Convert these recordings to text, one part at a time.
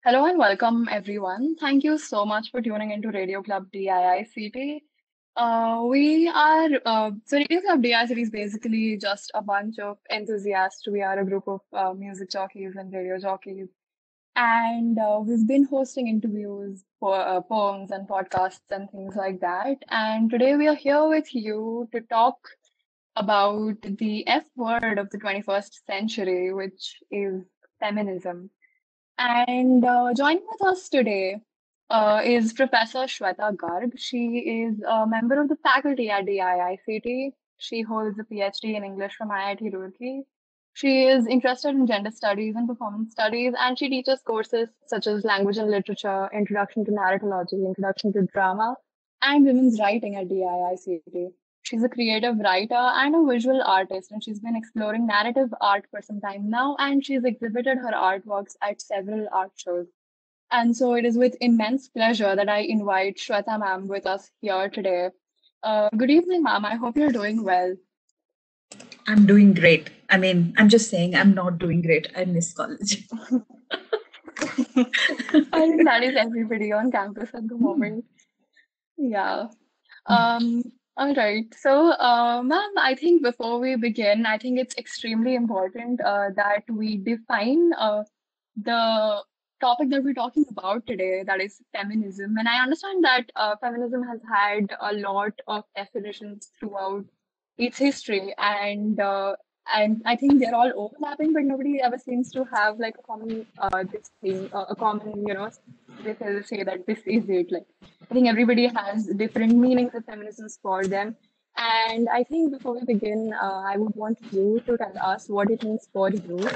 Hello and welcome, everyone. Thank you so much for tuning into Radio Club DIICT. Radio Club DIICT is basically just a bunch of enthusiasts. We are a group of music jockeys and radio jockeys, and we've been hosting interviews for poems and podcasts and things like that. And today we are here with you to talk about the F word of the 21st century, which is feminism. And joining with us today is Professor Shweta Garg. She is a member of the faculty at DIICT. She holds a PhD in English from IIT Roorkee. She is interested in gender studies and performance studies, and she teaches courses such as language and literature, introduction to narratology, introduction to drama, and women's writing at DIICT. She's a creative writer and a visual artist, and she's been exploring narrative art for some time now, and she's exhibited her artworks at several art shows. And so it is with immense pleasure that I invite Shweta ma'am with us here today. Good evening, ma'am. I hope you're doing well. I'm doing great. I mean, I'm just saying I'm not doing great. I miss college. I think that is everybody on campus at the moment. Yeah. All right. So, ma'am, I think before we begin, I think it's extremely important that we define the topic that we're talking about today, that is feminism. And I understand that feminism has had a lot of definitions throughout its history, and I think they're all overlapping, but nobody ever seems to have like a common this thing, a common, they say that this is it. Like, I think everybody has different meanings of feminisms for them. And I think before we begin, I would want you to tell us what it means for you.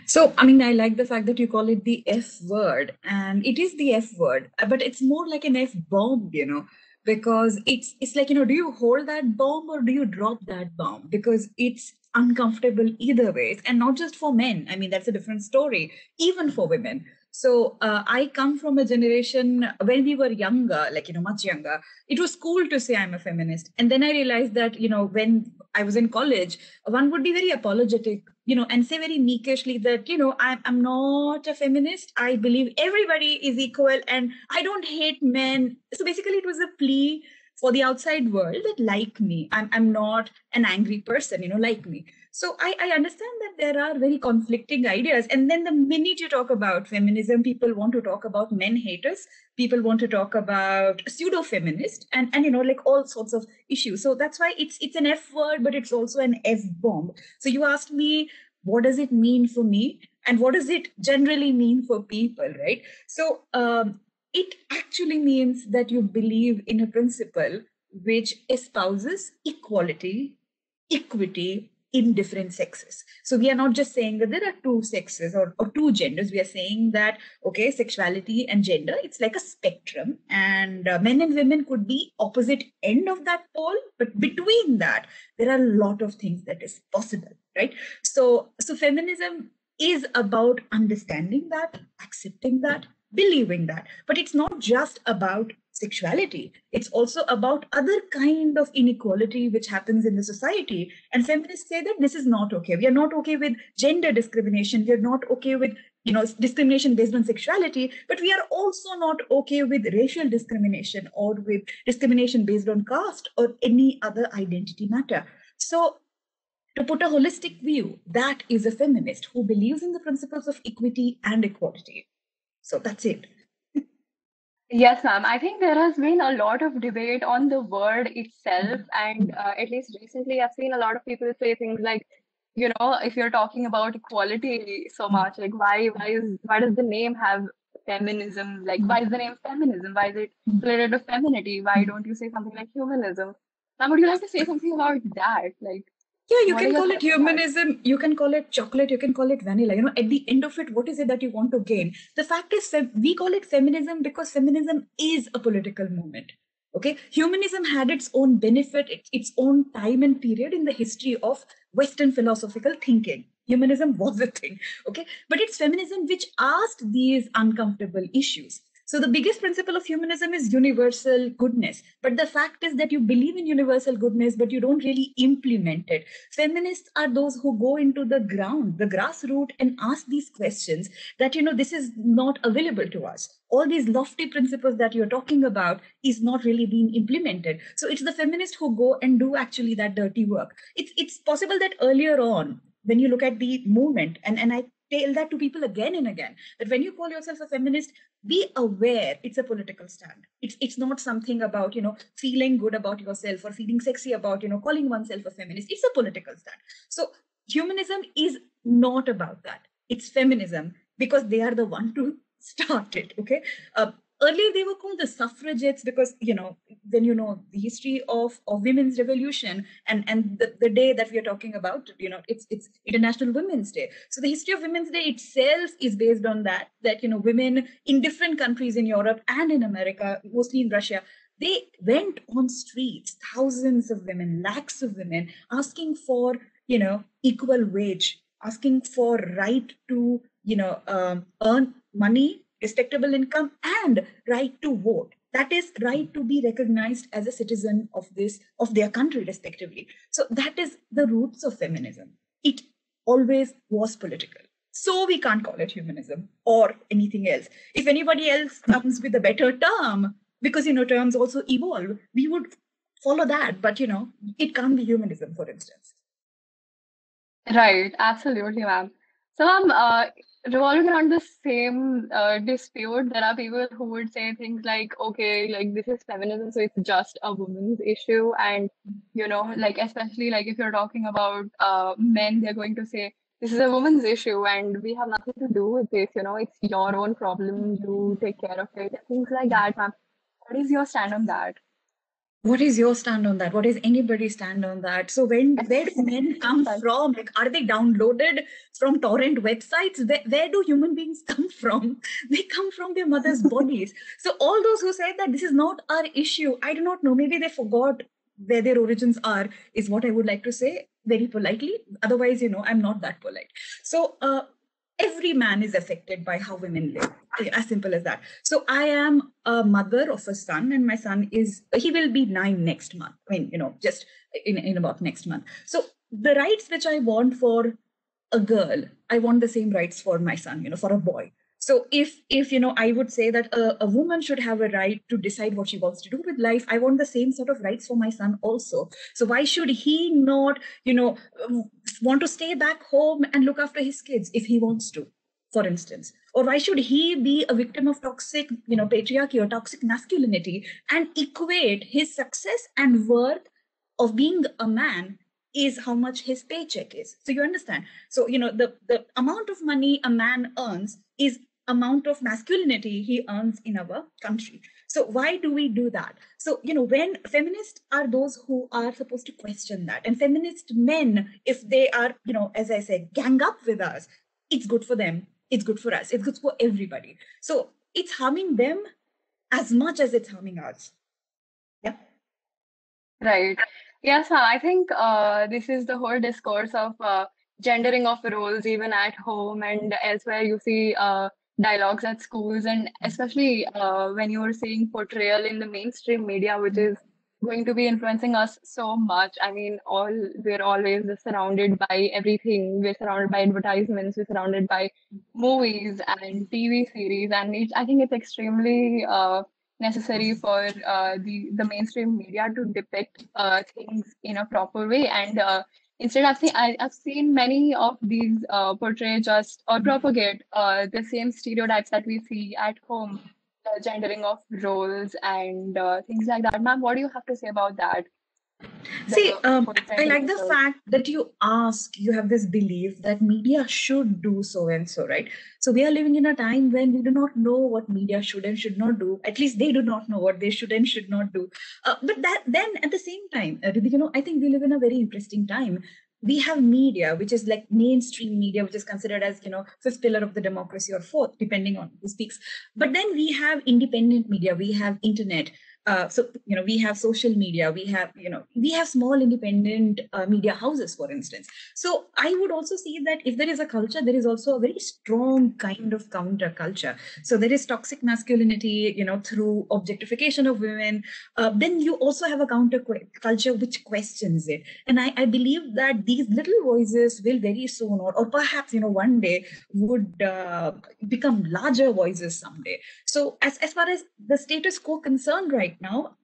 So, I mean, I like the fact that you call it the F word, and it is the F word, but it's more like an F bomb, because it's like, do you hold that bomb or do you drop that bomb? Because it's uncomfortable either ways, and not just for men. I mean, that's a different story, even for women. So I come from a generation when we were younger, like, much younger, it was cool to say I'm a feminist. And then I realized that, when I was in college, one would be very apologetic, and say very meekishly that, I'm not a feminist. I believe everybody is equal and I don't hate men. So basically, it was a plea for the outside world that like me. I'm not an angry person, like me. So I understand that there are very conflicting ideas. And then the minute you talk about feminism, people want to talk about men haters. People want to talk about pseudo feminist and like all sorts of issues. So that's why it's an F word, but it's also an F bomb. So you asked me, what does it mean for me? And what does it generally mean for people, right? So it actually means that you believe in a principle which espouses equality, equity in different sexes. So we are not just saying that there are two sexes or two genders. We are saying that, okay, sexuality and gender, it's like a spectrum, and men and women could be opposite end of that pole, but between that, there are a lot of things that is possible, right? So feminism is about understanding that, accepting that, believing that. But it's not just about sexuality. It's also about other kind of inequality which happens in the society. And feminists say that this is not okay. We are not okay with gender discrimination. We are not okay with discrimination based on sexuality, but we are also not okay with racial discrimination or with discrimination based on caste or any other identity matter. So to put a holistic view, that is a feminist who believes in the principles of equity and equality. So that's it. Yes, ma'am. I think there has been a lot of debate on the word itself, and at least recently, I've seen a lot of people say things like, if you're talking about equality so much, like why does the name have feminism? Like, why is the name feminism? Why is it related to femininity? Why don't you say something like humanism? Now, would you like to say something about that? Like, yeah, you what are can your call it thoughts on that? humanism, you can call it chocolate, you can call it vanilla. At the end of it, what is it that you want to gain? The fact is, we call it feminism because feminism is a political movement. Okay, humanism had its own benefit, its own time and period in the history of Western philosophical thinking. Humanism was a thing, okay, but it's feminism which asked these uncomfortable issues. So the biggest principle of humanism is universal goodness. But the fact is that you believe in universal goodness, but you don't really implement it. Feminists are those who go into the ground, the grassroots, and ask these questions that, this is not available to us. All these lofty principles that you're talking about is not really being implemented. So it's the feminists who go and do actually that dirty work. It's possible that earlier on, when you look at the movement, and I tell that to people again and again, that when you call yourself a feminist, be aware it's a political stand. It's not something about, feeling good about yourself or feeling sexy about, calling oneself a feminist. It's a political stand. So humanism is not about that. It's feminism, because they are the one to start it. Okay. Earlier they were called the suffragettes because, when the history of women's revolution and the day that we are talking about, it's International Women's Day. So the history of Women's Day itself is based on that, women in different countries in Europe and in America, mostly in Russia, they went on streets, thousands of women, lakhs of women, asking for, equal wage, asking for right to, earn money, respectable income, and right to vote. That is right to be recognized as a citizen of their country, respectively. So that is the roots of feminism. It always was political. So we can't call it humanism or anything else. If anybody else comes with a better term, because, terms also evolve, we would follow that. But, it can't be humanism, for instance. Right, absolutely, ma'am. So, ma'am, revolving around the same dispute, there are people who would say things like, okay, like this is feminism, so it's just a woman's issue. And, like, especially like if you're talking about men, they're going to say, this is a woman's issue and we have nothing to do with this, it's your own problem, you take care of it, things like that, ma'am. What is your stand on that? What is your stand on that? What is anybody's stand on that? So where do men come from? Like, are they downloaded from torrent websites? Where do human beings come from? They come from their mother's bodies. So all those who say that this is not our issue, I do not know. Maybe they forgot where their origins are, is what I would like to say very politely. Otherwise, I'm not that polite. So every man is affected by how women live. As simple as that. So I am a mother of a son, and my son he will be 9 next month. I mean, just in about next month. So the rights which I want for a girl, I want the same rights for my son, for a boy. So if I would say that a woman should have a right to decide what she wants to do with life, I want the same sort of rights for my son also. So why should he not, want to stay back home and look after his kids if he wants to, for instance? Or why should he be a victim of toxic, patriarchy or toxic masculinity and equate his success and worth of being a man is how much his paycheck is? So you understand? So, the amount of money a man earns is amount of masculinity he earns in our country. So why do we do that? So, when feminists are those who are supposed to question that, and feminist men, if they are, as I said, gang up with us, it's good for them. It's good for us. It's good for everybody. So it's harming them as much as it's harming us. Yeah. Right. Yes, I think this is the whole discourse of gendering of roles, even at home and elsewhere. You see dialogues at schools, and especially when you were seeing portrayal in the mainstream media, which is going to be influencing us so much. I mean, we're always surrounded by everything. We're surrounded by advertisements. We're surrounded by movies and TV series, and I think it's extremely necessary for the mainstream media to depict things in a proper way. And instead, I've seen many of these portray just or propagate the same stereotypes that we see at home, gendering of roles and things like that. Ma'am, what do you have to say about that? See, I like the fact that you have this belief that media should do so and so, right? So we are living in a time when we do not know what media should and should not do. At least they do not know what they should and should not do. But then at the same time, Riddhi, I think we live in a very interesting time. We have media, which is like mainstream media, which is considered as, fifth pillar of the democracy or fourth, depending on who speaks. But then we have independent media, we have internet, So, we have social media, we have small independent media houses, for instance. So I would also see that if there is a culture, there is also a very strong kind of counter culture. So there is toxic masculinity, through objectification of women. Then you also have a counter culture which questions it. And I believe that these little voices will very soon, or perhaps, one day would become larger voices someday. So as far as the status quo concerned right now,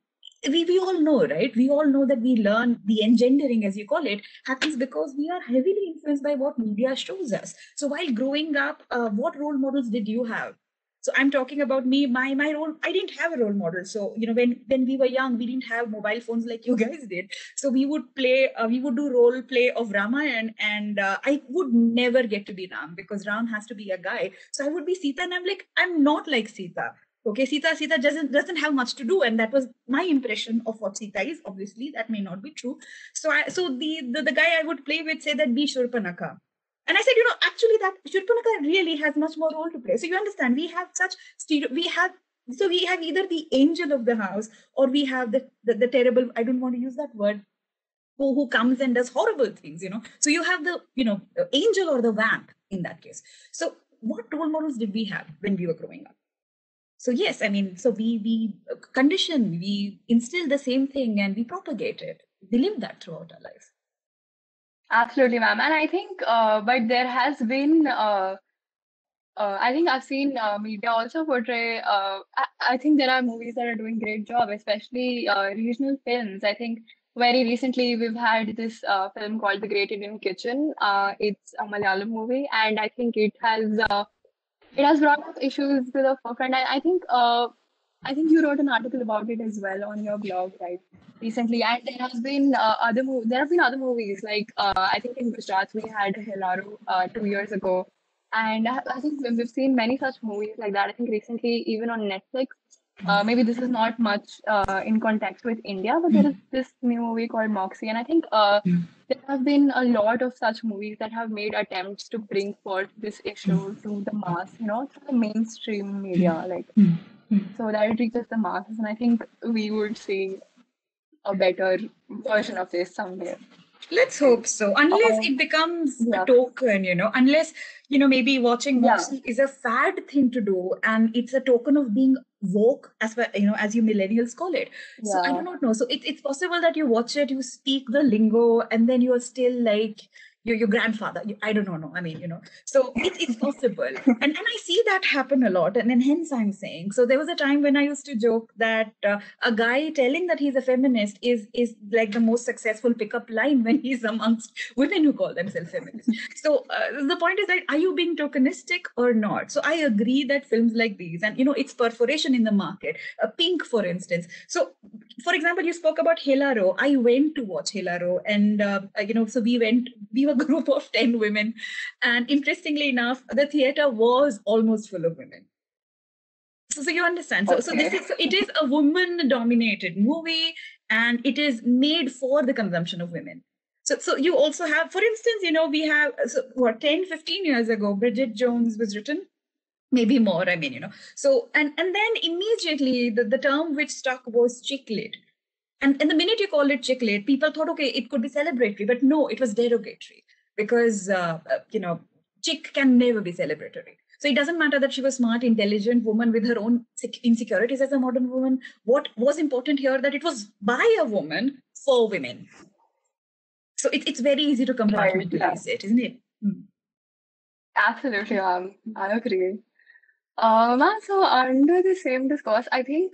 we all know, right? We all know that we learn the engendering, as you call it, happens because we are heavily influenced by what media shows us. So while growing up, what role models did you have? So I'm talking about me, my role. I didn't have a role model. So when we were young, we didn't have mobile phones like you guys did. So we would do role play of Ramayan, and I would never get to be Ram because Ram has to be a guy. So I would be Sita, and I'm like, I'm not like Sita. Okay, Sita doesn't have much to do, and that was my impression of what Sita is. Obviously, that may not be true. So the guy I would play with said that be Shurpanaka. And I said, actually that Shurpanaka really has much more role to play. So you understand, we have we have either the angel of the house, or we have the terrible, I don't want to use that word, who comes and does horrible things, So you have the, angel or the vamp in that case. So what role models did we have when we were growing up? So yes, so we condition, we instill the same thing, and we propagate it. We live that throughout our life. Absolutely, ma'am. And I think, but there has been, I think I've seen media also portray, I think there are movies that are doing great job, especially regional films. I think very recently we've had this film called The Great Indian Kitchen. It's a Malayalam movie, and I think it has brought up issues to the forefront. I think you wrote an article about it as well on your blog, right? Recently, and there has been there have been other movies like I think in Gujarat we had Helaro 2 years ago, and I think we've seen many such movies like that. I think recently even on Netflix. Maybe this is not much in context with India, but there is this new movie called Moxie, and I think there have been a lot of such movies that have made attempts to bring forth this issue to the mass, through the mainstream media, like so that it reaches the masses. And I think we would see a better version of this someday. Let's hope so. Unless it becomes a token, unless, maybe watching Moxie is a fad thing to do, and it's a token of being woke, as well, as you millennials call it. So I do not know. So it's possible that you watch it, you speak the lingo, and then you're still like your grandfather. I don't know. So it's possible. And I see that happen a lot. And then hence I'm saying, so there was a time when I used to joke that a guy telling that he's a feminist is like the most successful pickup line when he's amongst women who call themselves feminists. So the point is that, are you being tokenistic or not? So I agree that films like these, and it's perforation in the market. Pink, for instance. So for example, you spoke about Helaro. I went to watch Helaro, and so we were a group of 10 women, and interestingly enough, the theater was almost full of women. So you understand. So it is a woman-dominated movie, and it is made for the consumption of women. So you also have, for instance, we have 10, 15 years ago, Bridget Jones was written. Maybe more, So, and then immediately the term which stuck was chick lit. And the minute you called it chick lit, people thought, okay, it could be celebratory, but no, it was derogatory, because, chick can never be celebratory. So it doesn't matter that she was smart, intelligent woman with her own insecurities as a modern woman. What was important here, that it was by a woman for women. So it's very easy to compartmentalize it, isn't it? Absolutely, I agree. Ma'am, so under the same discourse, I think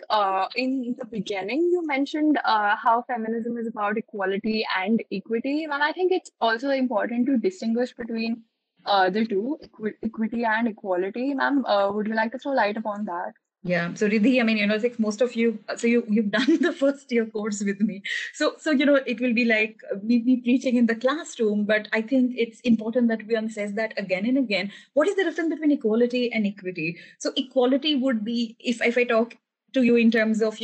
in the beginning you mentioned how feminism is about equality and equity. Ma'am, I think it's also important to distinguish between the two, equity and equality. Ma'am, would you like to throw light upon that? Yeah. So Riddhi, like most of you, so you've done the first year course with me. So it will be like me preaching in the classroom, but I think it's important that we emphasize that again and again. What is the difference between equality and equity? So equality would be, if I talk to you in terms of,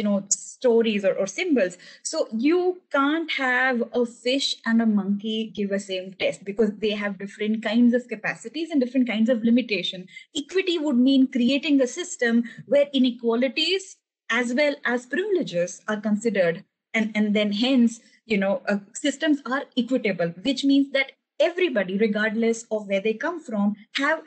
stories or symbols. So you can't have a fish and a monkey give a same test, because they have different kinds of capacities and different kinds of limitation. Equity would mean creating a system where inequalities as well as privileges are considered, and then hence, systems are equitable, which means that everybody, regardless of where they come from, have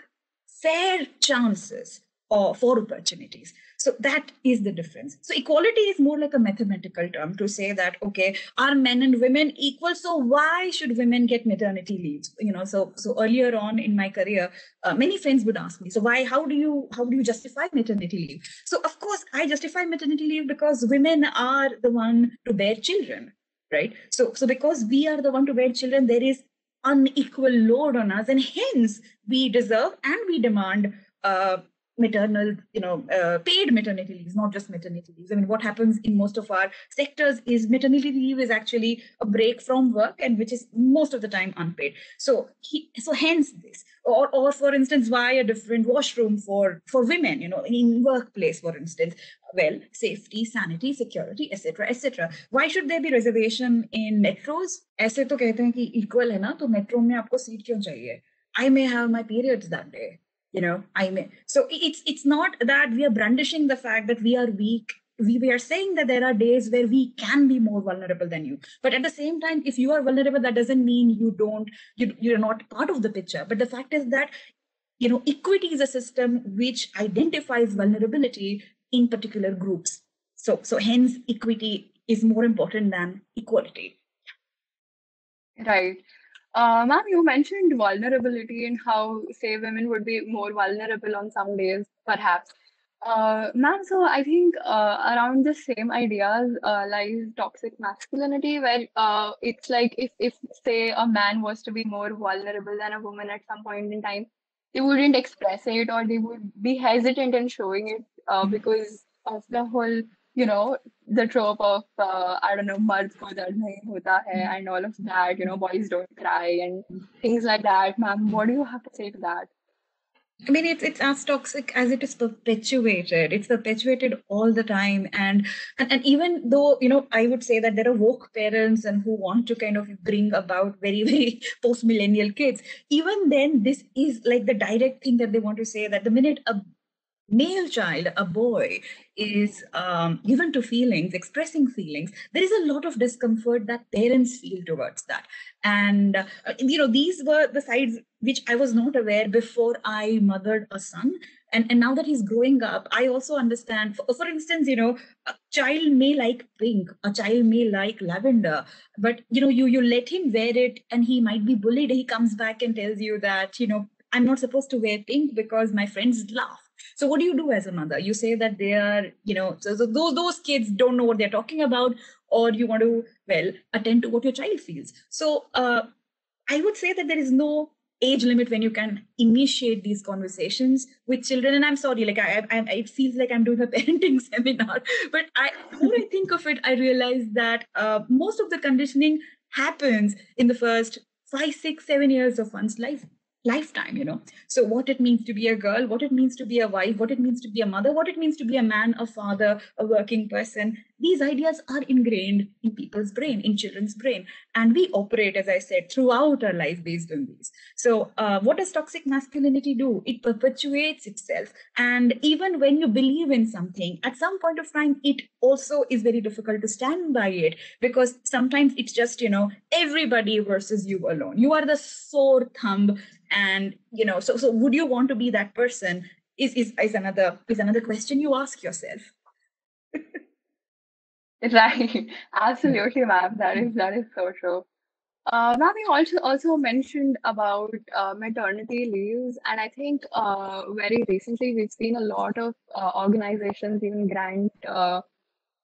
fair chances for opportunities. So that is the difference. So equality is more like a mathematical term to say that, okay, are men and women equal? So why should women get maternity leave? So earlier on in my career, many friends would ask me, so how do you justify maternity leave? So of course, I justify maternity leave because women are the one to bear children, right? So because we are the one to bear children, there is unequal load on us, and hence we deserve and we demand maternal, paid maternity leaves, not just maternity leaves. I mean, what happens in most of our sectors is maternity leave is actually a break from work, and which is most of the time unpaid. So hence this, or for instance, why a different washroom for women, in workplace, for instance. Well, safety, sanity, security, etc., etc. Why should there be reservation in metros? ऐसे तो कहते हैं कि equal है ना, तो metro में आपको seat क्यों चाहिए? I may have my periods that day. I may. So it's not that we are brandishing the fact that we are weak. We are saying that there are days where we can be more vulnerable than you. But at the same time, if you are vulnerable, that doesn't mean you're not part of the picture. But the fact is that, equity is a system which identifies vulnerability in particular groups. So hence equity is more important than equality. Right. Ma'am, you mentioned vulnerability and how, say, women would be more vulnerable on some days, perhaps. Ma'am, so I think around the same ideas lies toxic masculinity, where it's like if say a man was to be more vulnerable than a woman at some point in time, they wouldn't express it, or they would be hesitant in showing it because of the whole, the trope of I don't know, mard ko dard nahi hota hai, and all of that, boys don't cry and things like that. Ma'am, what do you have to say to that? I mean, it's as toxic as it is perpetuated. It's perpetuated all the time, and even though, I would say that there are woke parents and who want to kind of bring about very, very post millennial kids. Even then, this is like the direct thing that they want to say, that the minute a male child, a boy, is given to feelings, expressing feelings, there is a lot of discomfort that parents feel towards that. And, these were the sides which I was not aware before I mothered a son. And now that he's growing up, I also understand, for instance, a child may like pink, a child may like lavender, but, you let him wear it and he might be bullied. He comes back and tells you that, I'm not supposed to wear pink because my friends laugh. So what do you do as a mother? You say that they are, so those kids don't know what they're talking about, or you want to, attend to what your child feels. So I would say that there is no age limit when you can initiate these conversations with children. And I'm sorry, like it feels like I'm doing a parenting seminar, but when I think of it, I realize that most of the conditioning happens in the first 5, 6, 7 years of one's lifetime. So what it means to be a girl, what it means to be a wife, what it means to be a mother, what it means to be a man, a father, a working person. These ideas are ingrained in people's brain, in children's brain, and we operate, as I said, throughout our life based on these. So what does toxic masculinity do? It perpetuates itself, and even when you believe in something, at some point of time, it also is very difficult to stand by it, because sometimes it's just, everybody versus you alone. You are the sore thumb. And so would you want to be that person is another question you ask yourself. Right. Absolutely, ma'am. That is so true. Ma'am, you also mentioned about maternity leaves, and I think very recently we've seen a lot of organizations even grant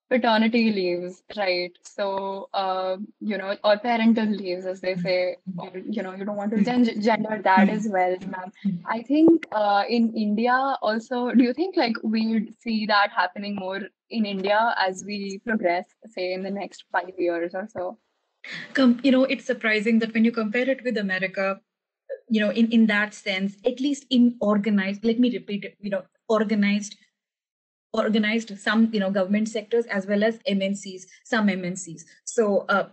paternity leaves, right? So, or parental leaves, as they say, or, you don't want to gender that as well, ma'am. I think in India also, do you think like we would see that happening more in India as we progress, say, in the next 5 years or so? It's surprising that when you compare it with America, in that sense, at least in organized, let me repeat it, organized some government sectors as well as MNCs, some MNCs. So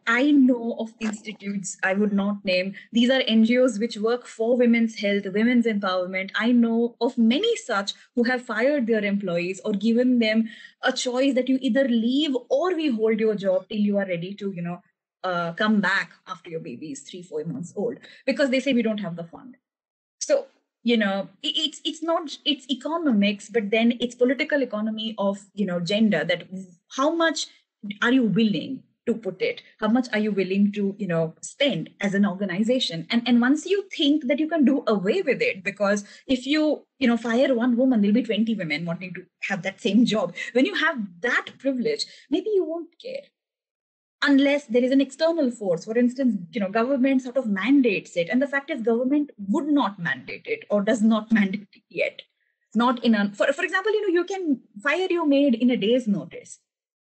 I know of institutes I would not name. These are NGOs which work for women's health, women's empowerment. I know of many such who have fired their employees or given them a choice that you either leave or we hold your job till you are ready to, come back after your baby is 3-4 months old, because they say we don't have the fund. So, it's not, it's economics, but then it's political economy of, gender, that how much are you willing to put it? How much are you willing to, spend as an organization? And once you think that you can do away with it, because if you, fire one woman, there'll be 20 women wanting to have that same job. When you have that privilege, maybe you won't care, unless there is an external force. For instance, government sort of mandates it, and the fact is government would not mandate it or does not mandate it yet. Not in a, for example, you can fire your maid in a day's notice,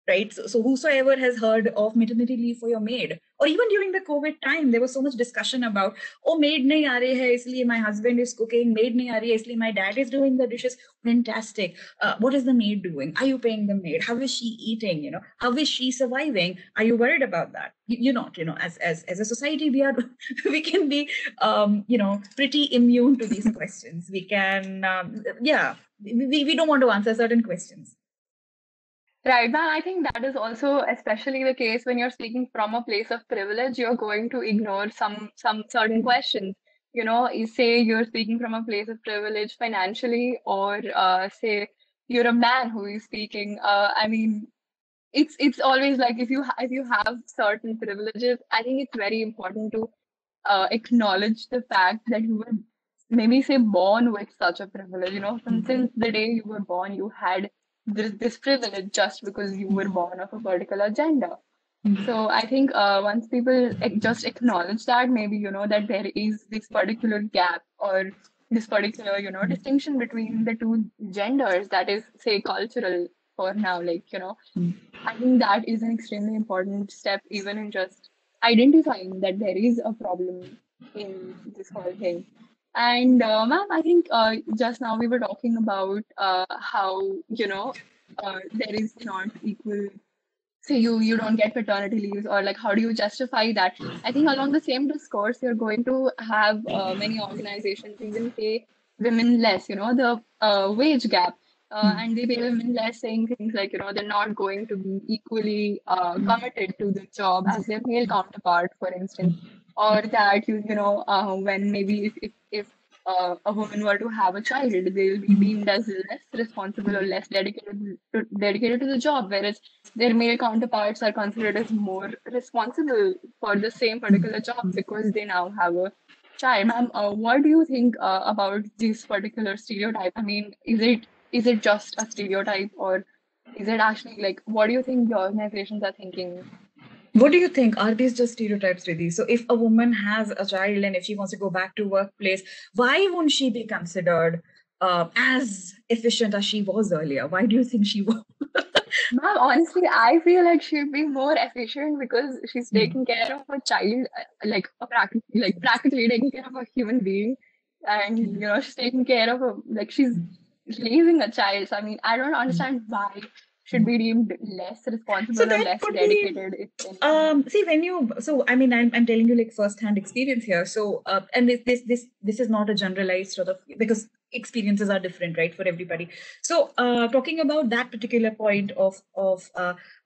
right? So whosoever has heard of maternity leave for your maid, or even during the COVID time, there was so much discussion about, oh, maid nahi aa rahe hai, isliye my husband is cooking, maid nahi aa rahi hai, isliye my dad is doing the dishes. Fantastic. What is the maid doing? Are you paying the maid? How is she eating? How is she surviving? Are you worried about that? You're not. As a society, we are we can be pretty immune to these questions. We can we don't want to answer certain questions. Right, man. I think that is also especially the case when you're speaking from a place of privilege. You're going to ignore some certain questions. You say you're speaking from a place of privilege financially, or say you're a man who is speaking. I mean, it's always like if you have certain privileges, I think it's very important to acknowledge the fact that you were maybe say born with such a privilege. Since the day you were born, you had this privilege just because you were born of a particular gender. So I think once people just acknowledge that, maybe that there is this particular gap or this particular distinction between the two genders that is say cultural for now, I think that is an extremely important step, even in just identifying that there is a problem in this whole thing. And ma'am, I think just now we were talking about how there is not equal. Say you don't get paternity leaves, or like how do you justify that? I think along the same discourse, you're going to have many organizations even pay women less. The wage gap. And they pay women less, saying things like, they're not going to be equally committed to the job as their male counterpart, for instance, or that when maybe if a woman were to have a child, they'll be deemed as less responsible or less dedicated to the job, whereas their male counterparts are considered as more responsible for the same particular job because they now have a child. Ma'am, what do you think about this particular stereotype? I mean, is it just a stereotype, or is it actually like, what do you think the organizations are thinking? What do you think? Are these just stereotypes, Riddhi? So if a woman has a child and if she wants to go back to workplace, why won't she be considered as efficient as she was earlier? Why do you think she won't? Ma'am, honestly, I feel like she'd be more efficient because she's taking care of a child, practically taking care of a human being, and she's taking care of she's raising a child. So I mean, I don't understand why should be deemed less So responsible or that less could be, dedicated. If anything. see, when you, so I mean, I'm telling you like first-hand experience here. So, and this is not a generalized sort of, because experiences are different, right, for everybody. So, talking about that particular point of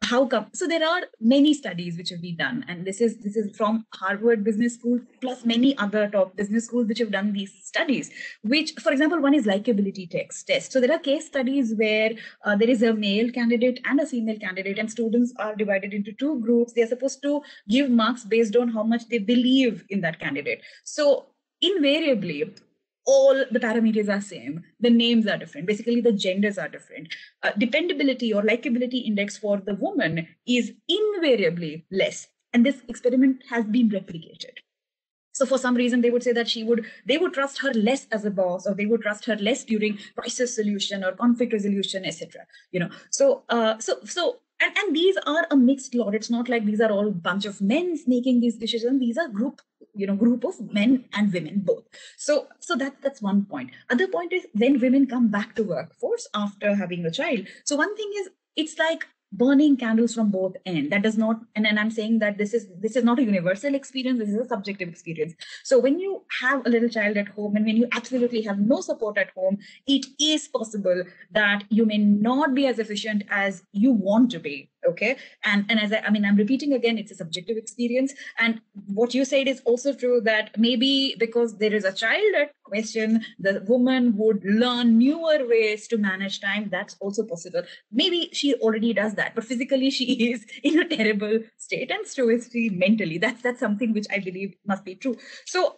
how come, so there are many studies which have been done, and this is from Harvard Business School plus many other top business schools which have done these studies. Which, for example, one is likability test. So there are case studies where there is a male candidate and a female candidate, and students are divided into two groups. They are supposed to give marks based on how much they believe in that candidate. So invariably, all the parameters are same. The names are different. Basically, the genders are different. Dependability or likability index for the woman is invariably less. And this experiment has been replicated. So for some reason, they would say that they would trust her less as a boss, or they would trust her less during crisis solution or conflict resolution, etc. And these are a mixed lot. It's not like these are all bunch of men making these decisions. These are group of men and women both. So that's one point. Other point is when women come back to workforce after having a child. So one thing is, it's like burning candles from both ends. That does not, and I'm saying that this is not a universal experience, this is a subjective experience. So when you have a little child at home and when you absolutely have no support at home, it is possible that you may not be as efficient as you want to be. Okay. And as I'm repeating again, it's a subjective experience. And what you said is also true, that maybe because there is a child at question, the woman would learn newer ways to manage time. That's also possible. Maybe she already does that, but physically she is in a terrible state, and so is she mentally. That's something which I believe must be true. So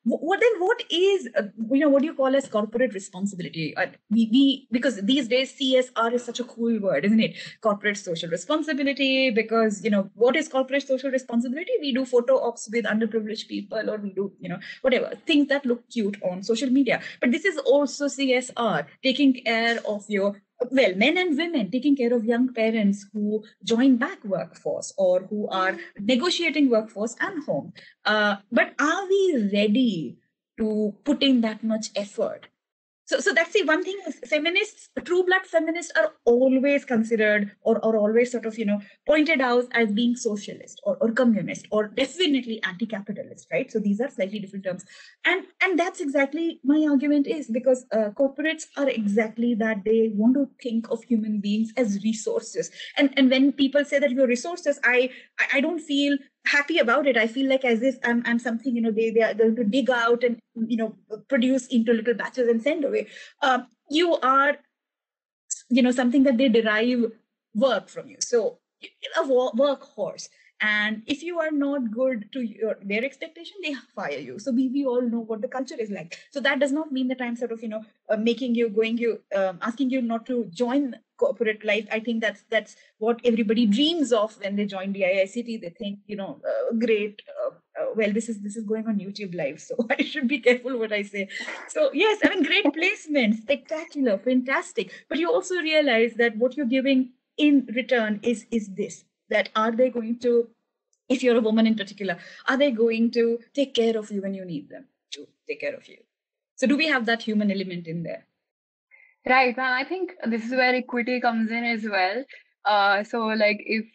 what is what do you call as corporate responsibility? We because these days CSR is such a cool word, isn't it? Corporate social responsibility, because what is corporate social responsibility? We do photo ops with underprivileged people, or we do whatever things that look cute on social media. But this is also CSR, taking care of your men and women, taking care of young parents who join back workforce or who are negotiating workforce and home. But are we ready to put in that much effort? So that's the one thing. Feminists, true blood feminists, are always considered or always sort of pointed out as being socialist or communist or definitely anti-capitalist, right? So these are slightly different terms, and that's exactly my argument is because corporates are exactly that. They want to think of human beings as resources, and when people say that you're resources, I don't feel happy about it. I feel like as if I'm something, they are going to dig out and produce into little batches and send away. You are something that they derive work from you. So a workhorse. And if you are not good to their expectation, they fire you. So we all know what the culture is like. So that does not mean that I'm sort of asking you not to join corporate life. I think that's what everybody dreams of when they join the DAIICT. They think great. Well, this is going on YouTube live, so I should be careful what I say. So yes, great placement, spectacular, fantastic. But you also realize that what you're giving in return is this. That are they going to, if you're a woman in particular, are they going to take care of you when you need them to take care of you? So do we have that human element in there? Right, ma'am. I think this is where equity comes in as well. So like if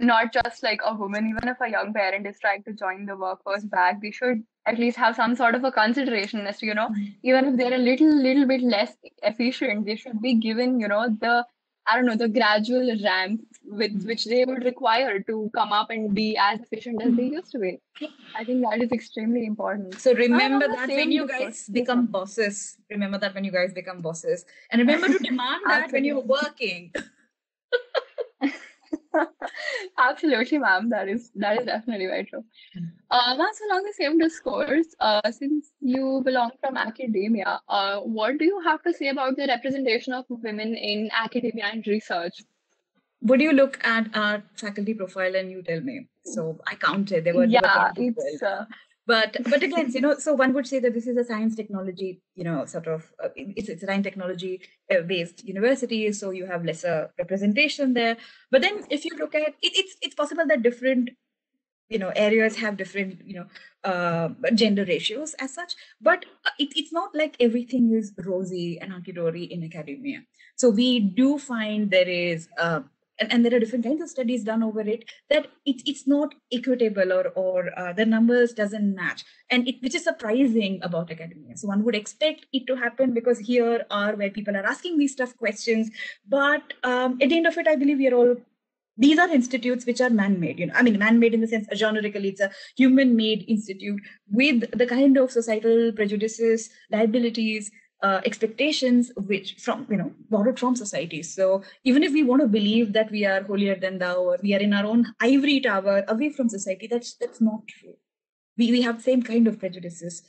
not just like a woman, even if a young parent is trying to join the workforce back, they should at least have some sort of a consideration as to, even if they're a little bit less efficient, they should be given, the gradual ramp with which they would require to come up and be as efficient as they used to be. I think that is extremely important. So remember that when you guys become bosses, and remember to demand that when you're working. Absolutely, ma'am. That is definitely very true. Ma'am, so along the same discourse, since you belong from academia, what do you have to say about the representation of women in academia and research? Would you look at our faculty profile and you tell me? So I counted. There were it's. But again, so one would say that this is a science technology, sort of, it's a science technology based university, so you have lesser representation there. But then if you look at it, it's possible that different areas have different gender ratios as such, but it's not like everything is rosy and hunky-dory in academia. So we do find there is and there are different kinds of studies done over it, that it's not equitable or the numbers doesn't match, and which is surprising about academia. So one would expect it to happen because here are where people are asking these tough questions, but at the end of it, I believe these are institutes which are man-made. Man-made in the sense, generically, it's a human-made institute with the kind of societal prejudices, liabilities, expectations which borrowed from society. So even if we want to believe that we are holier than thou or we are in our own ivory tower away from society, that's not true. We have the same kind of prejudices,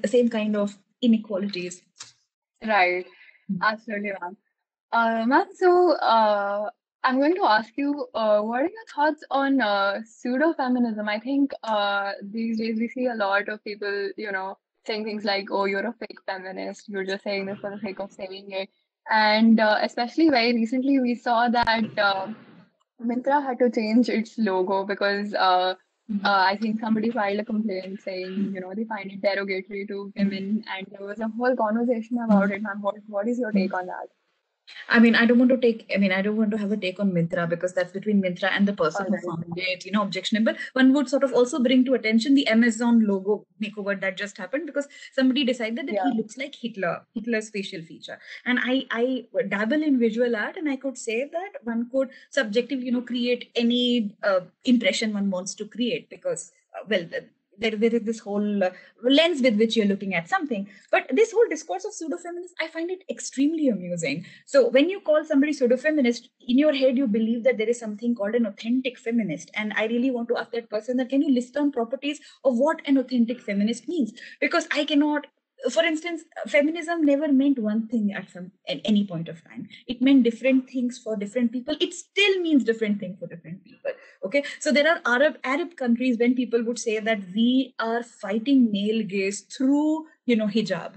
same kind of inequalities. Right. Absolutely, ma'am. Ma'am, so I'm going to ask you, what are your thoughts on pseudo feminism? I think these days we see a lot of people, saying things like, "Oh, you're a fake feminist. You're just saying this for the sake of saying it." And especially very recently, we saw that Myntra had to change its logo because I think somebody filed a complaint saying, they find it derogatory to women, and there was a whole conversation about it. Ma'am, what is your take on that? I mean, I don't want to have a take on Myntra, because that's between Myntra and the person who found it, objectionable. One would sort of also bring to attention the Amazon logo makeover that just happened, because somebody decided that he looks like Hitler's facial feature. And I dabble in visual art, and I could say that one could subjectively, create any impression one wants to create, because, there is this whole lens with which you're looking at something. But this whole discourse of pseudo-feminist, I find it extremely amusing. So when you call somebody pseudo-feminist, in your head, you believe that there is something called an authentic feminist. And I really want to ask that person that, can you list down properties of what an authentic feminist means? Because I cannot. For instance, feminism never meant one thing at any point of time. It meant different things for different people. It still means different things for different people. Okay, so there are Arab countries when people would say that we are fighting male gaze through hijab.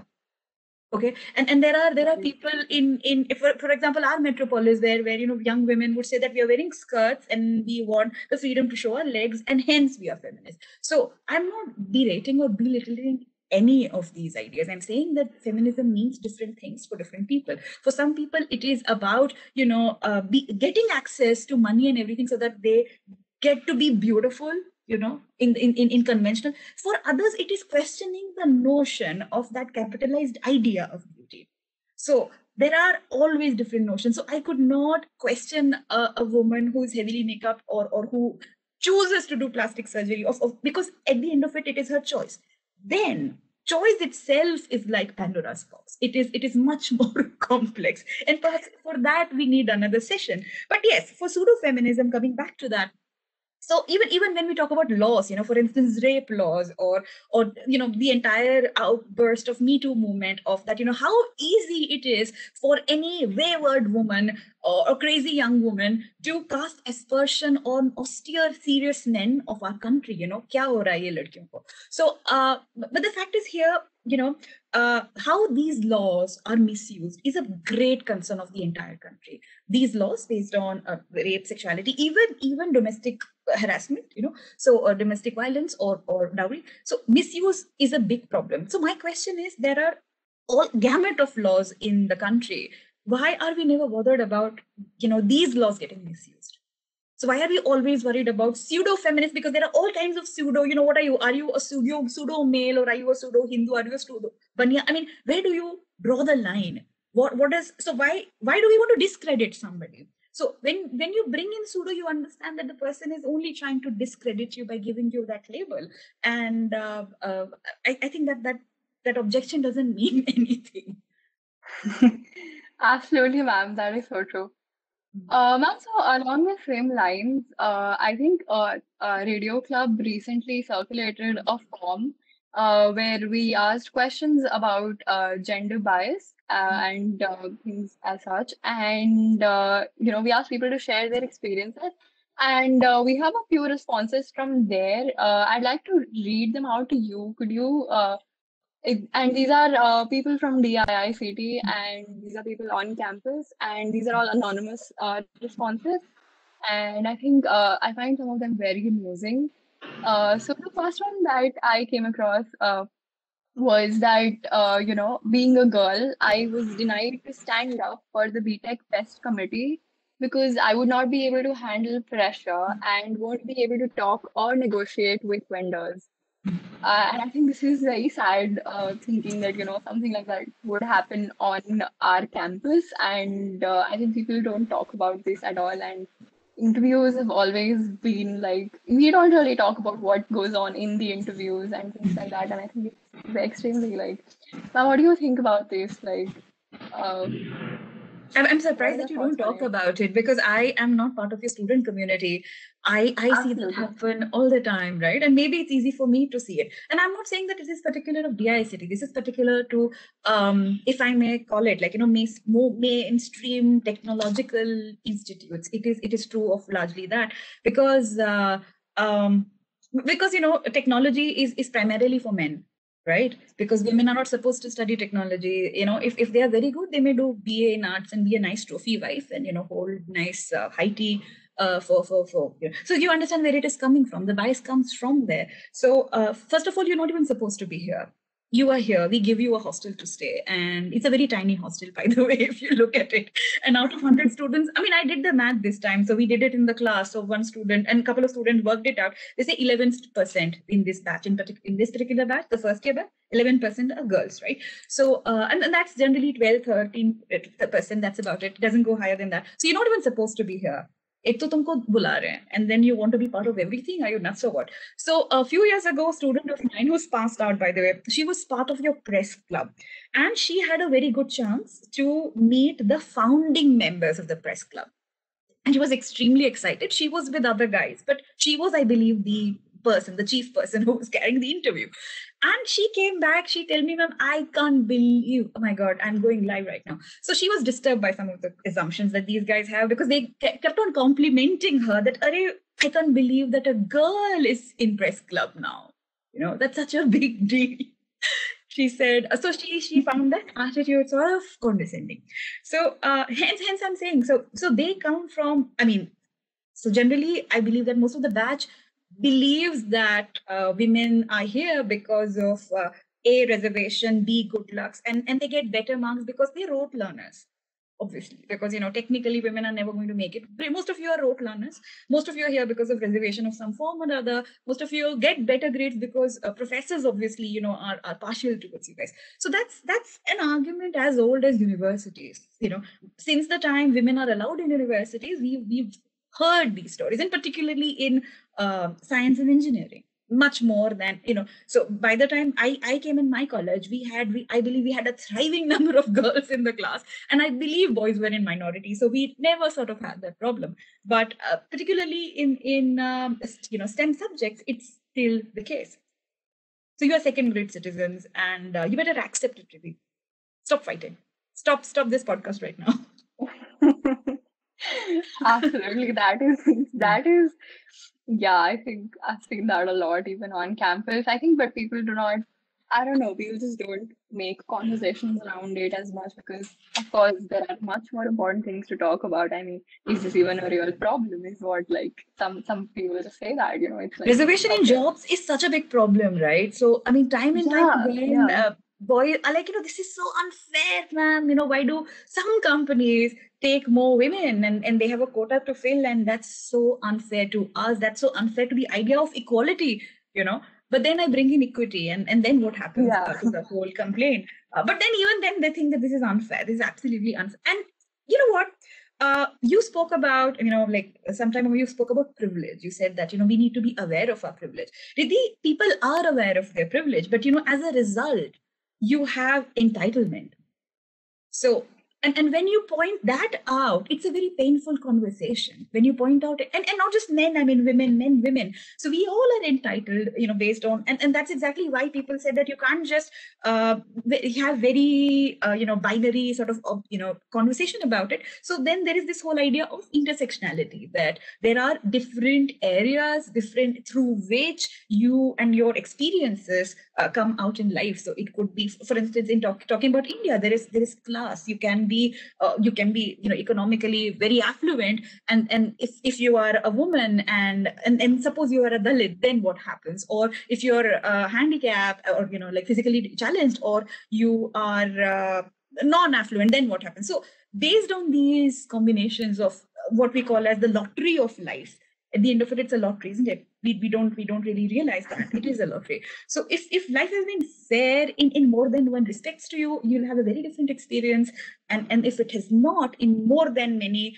Okay, and there are people in for example, our metropolis, where young women would say that we are wearing skirts and we want the freedom to show our legs, and hence we are feminists. So I'm not berating or belittling any of these ideas. I'm saying that feminism means different things for different people. For some people, it is about getting access to money and everything so that they get to be beautiful, in conventional. For others, it is questioning the notion of that capitalized idea of beauty. So there are always different notions. So I could not question a woman who is heavily makeup, or who chooses to do plastic surgery, because at the end of it, it is her choice. Then choice itself is like Pandora's box. It is much more complex, and perhaps for that we need another session. But yes, for pseudo feminism, coming back to that, so even when we talk about laws, for instance, rape laws, or the entire outburst of Me Too movement, of that, how easy it is for any wayward woman or a crazy young woman to cast aspersion on austere, serious men of our country. Kya ho raha hai ye ladkiyon ko? So, but the fact is here, how these laws are misused is a great concern of the entire country. These laws based on rape, sexuality, even domestic harassment, so domestic violence, or dowry. So misuse is a big problem. So my question is, there are all gamut of laws in the country. Why are we never bothered about these laws getting misused? So why are we always worried about pseudo feminists? Because there are all kinds of pseudo. What are you? Are you a pseudo male, or are you a pseudo Hindu? Are you a pseudo Banya? I mean, where do you draw the line? What is, so why do we want to discredit somebody? So when you bring in pseudo, you understand that the person is only trying to discredit you by giving you that label. And I think that objection doesn't mean anything. Absolutely, ma'am. That is so true. Ma'am, so along the same lines, I think Radio Club recently circulated a form where we asked questions about gender bias and things as such. And, we asked people to share their experiences. And we have a few responses from there. I'd like to read them out to you. Could you and these are people from DIICT, and these are people on campus, and these are all anonymous responses. And I think I find some of them very amusing. So the first one that I came across was that, being a girl, I was denied to stand up for the BTech Fest committee because I would not be able to handle pressure and won't be able to talk or negotiate with vendors. And I think this is very sad, thinking that, something like that would happen on our campus. And I think people don't talk about this at all. And interviews have always been like, we don't really talk about what goes on in the interviews and things like that. And I think it's extremely like, now, what do you think about this? Like, I'm surprised that you don't talk about it, because I am not part of your student community. I see that happen all the time, right? And maybe it's easy for me to see it. And I'm not saying that it is particular of DIICT. This is particular to, if I may call it, like, more mainstream technological institutes. It is true of largely that, because technology is primarily for men, right? Because women are not supposed to study technology. If they are very good, they may do BA in arts and be a nice trophy wife, and hold nice high tea for. So you understand where it is coming from. The bias comes from there. So first of all, you're not even supposed to be here. you are here, we give you a hostel to stay. And it's a very tiny hostel, by the way, if you look at it. And out of 100 students, I mean, I did the math this time. So we did it in the class. So one student and a couple of students worked it out. They say 11% in this batch, in this particular batch, the first year batch, 11% are girls, right? So, and that's generally 12, 13%. That's about it. It doesn't go higher than that. So you're not even supposed to be here. एक तो तुमको बुला रहे हैं, and then you want to be part of everything. Are you nuts or what? So a few years ago, a student of mine who's passed out, by the way, she was part of your press club, and she had a very good chance to meet the founding members of the press club. And she was extremely excited. She was with other guys, but she was, I believe, the chief person who was carrying the interview. And she came back, she told me, ma'am, I can't believe, oh my God, I'm going live right now. So she was disturbed by some of the assumptions that these guys have, because they kept on complimenting her that, I can't believe that a girl is in press club now. You know, that's such a big deal. She said, so she found that attitude sort of condescending. So hence I'm saying, so they come from, I mean, so generally, I believe that most of the batch believes that women are here because of A, reservation, B, good looks, and they get better marks because they're rote learners. Obviously, because, you know, technically women are never going to make it. Most of you are rote learners. Most of you are here because of reservation of some form or other. Most of you get better grades because professors, obviously, you know, are partial towards you guys. So that's an argument as old as universities. You know, since the time women are allowed in universities, we've heard these stories, and particularly in science and engineering, much more than, you know. So by the time I came in my college, I believe we had a thriving number of girls in the class, and I believe boys were in minority, so we never sort of had that problem. But particularly in you know, STEM subjects, it's still the case. So you are second grade citizens, and you better accept it, Riddhi. Stop fighting. Stop this podcast right now. Absolutely. That is, yeah, I think I've seen that a lot, even on campus. I think, but people do not, I don't know, people just don't make conversations around it as much because, of course, there are much more important things to talk about. I mean, is this even a real problem? Is what, like, some people just say that, you know, it's like, Reservation in jobs is such a big problem, right? So, I mean, time and time again, boys are like, you know, this is so unfair, man. You know, why do some companies take more women and they have a quota to fill, and that's so unfair to us. That's so unfair to the idea of equality, you know. But then I bring in equity, and then what happens to the whole complaint? But then even then they think that this is unfair. This is absolutely unfair. And you know what? You spoke about, you know, like sometime ago you spoke about privilege. You said that, you know, we need to be aware of our privilege. Riddhi, people are aware of their privilege, but, you know, as a result, you have entitlement. So, and when you point that out, it's a very painful conversation. When you point out, and not just men, I mean women, men, women. So we all are entitled, you know, based on, and that's exactly why people said that you can't just have very, you know, binary sort of, you know, conversation about it. So then there is this whole idea of intersectionality, that there are different areas, different through which you and your experiences come out in life. So it could be, for instance, in talking about India, there is class. You can be, you know, economically very affluent, and if you are a woman and suppose you are a Dalit, then what happens? Or if you're handicapped, or, you know, like physically challenged, or you are non-affluent, then what happens? So based on these combinations of what we call as the lottery of life, at the end of it, it's a lottery, isn't it? We don't really realize that it is a lottery. So if life has been fair in more than one respects to you, you'll have a very different experience. And if it has not in more than many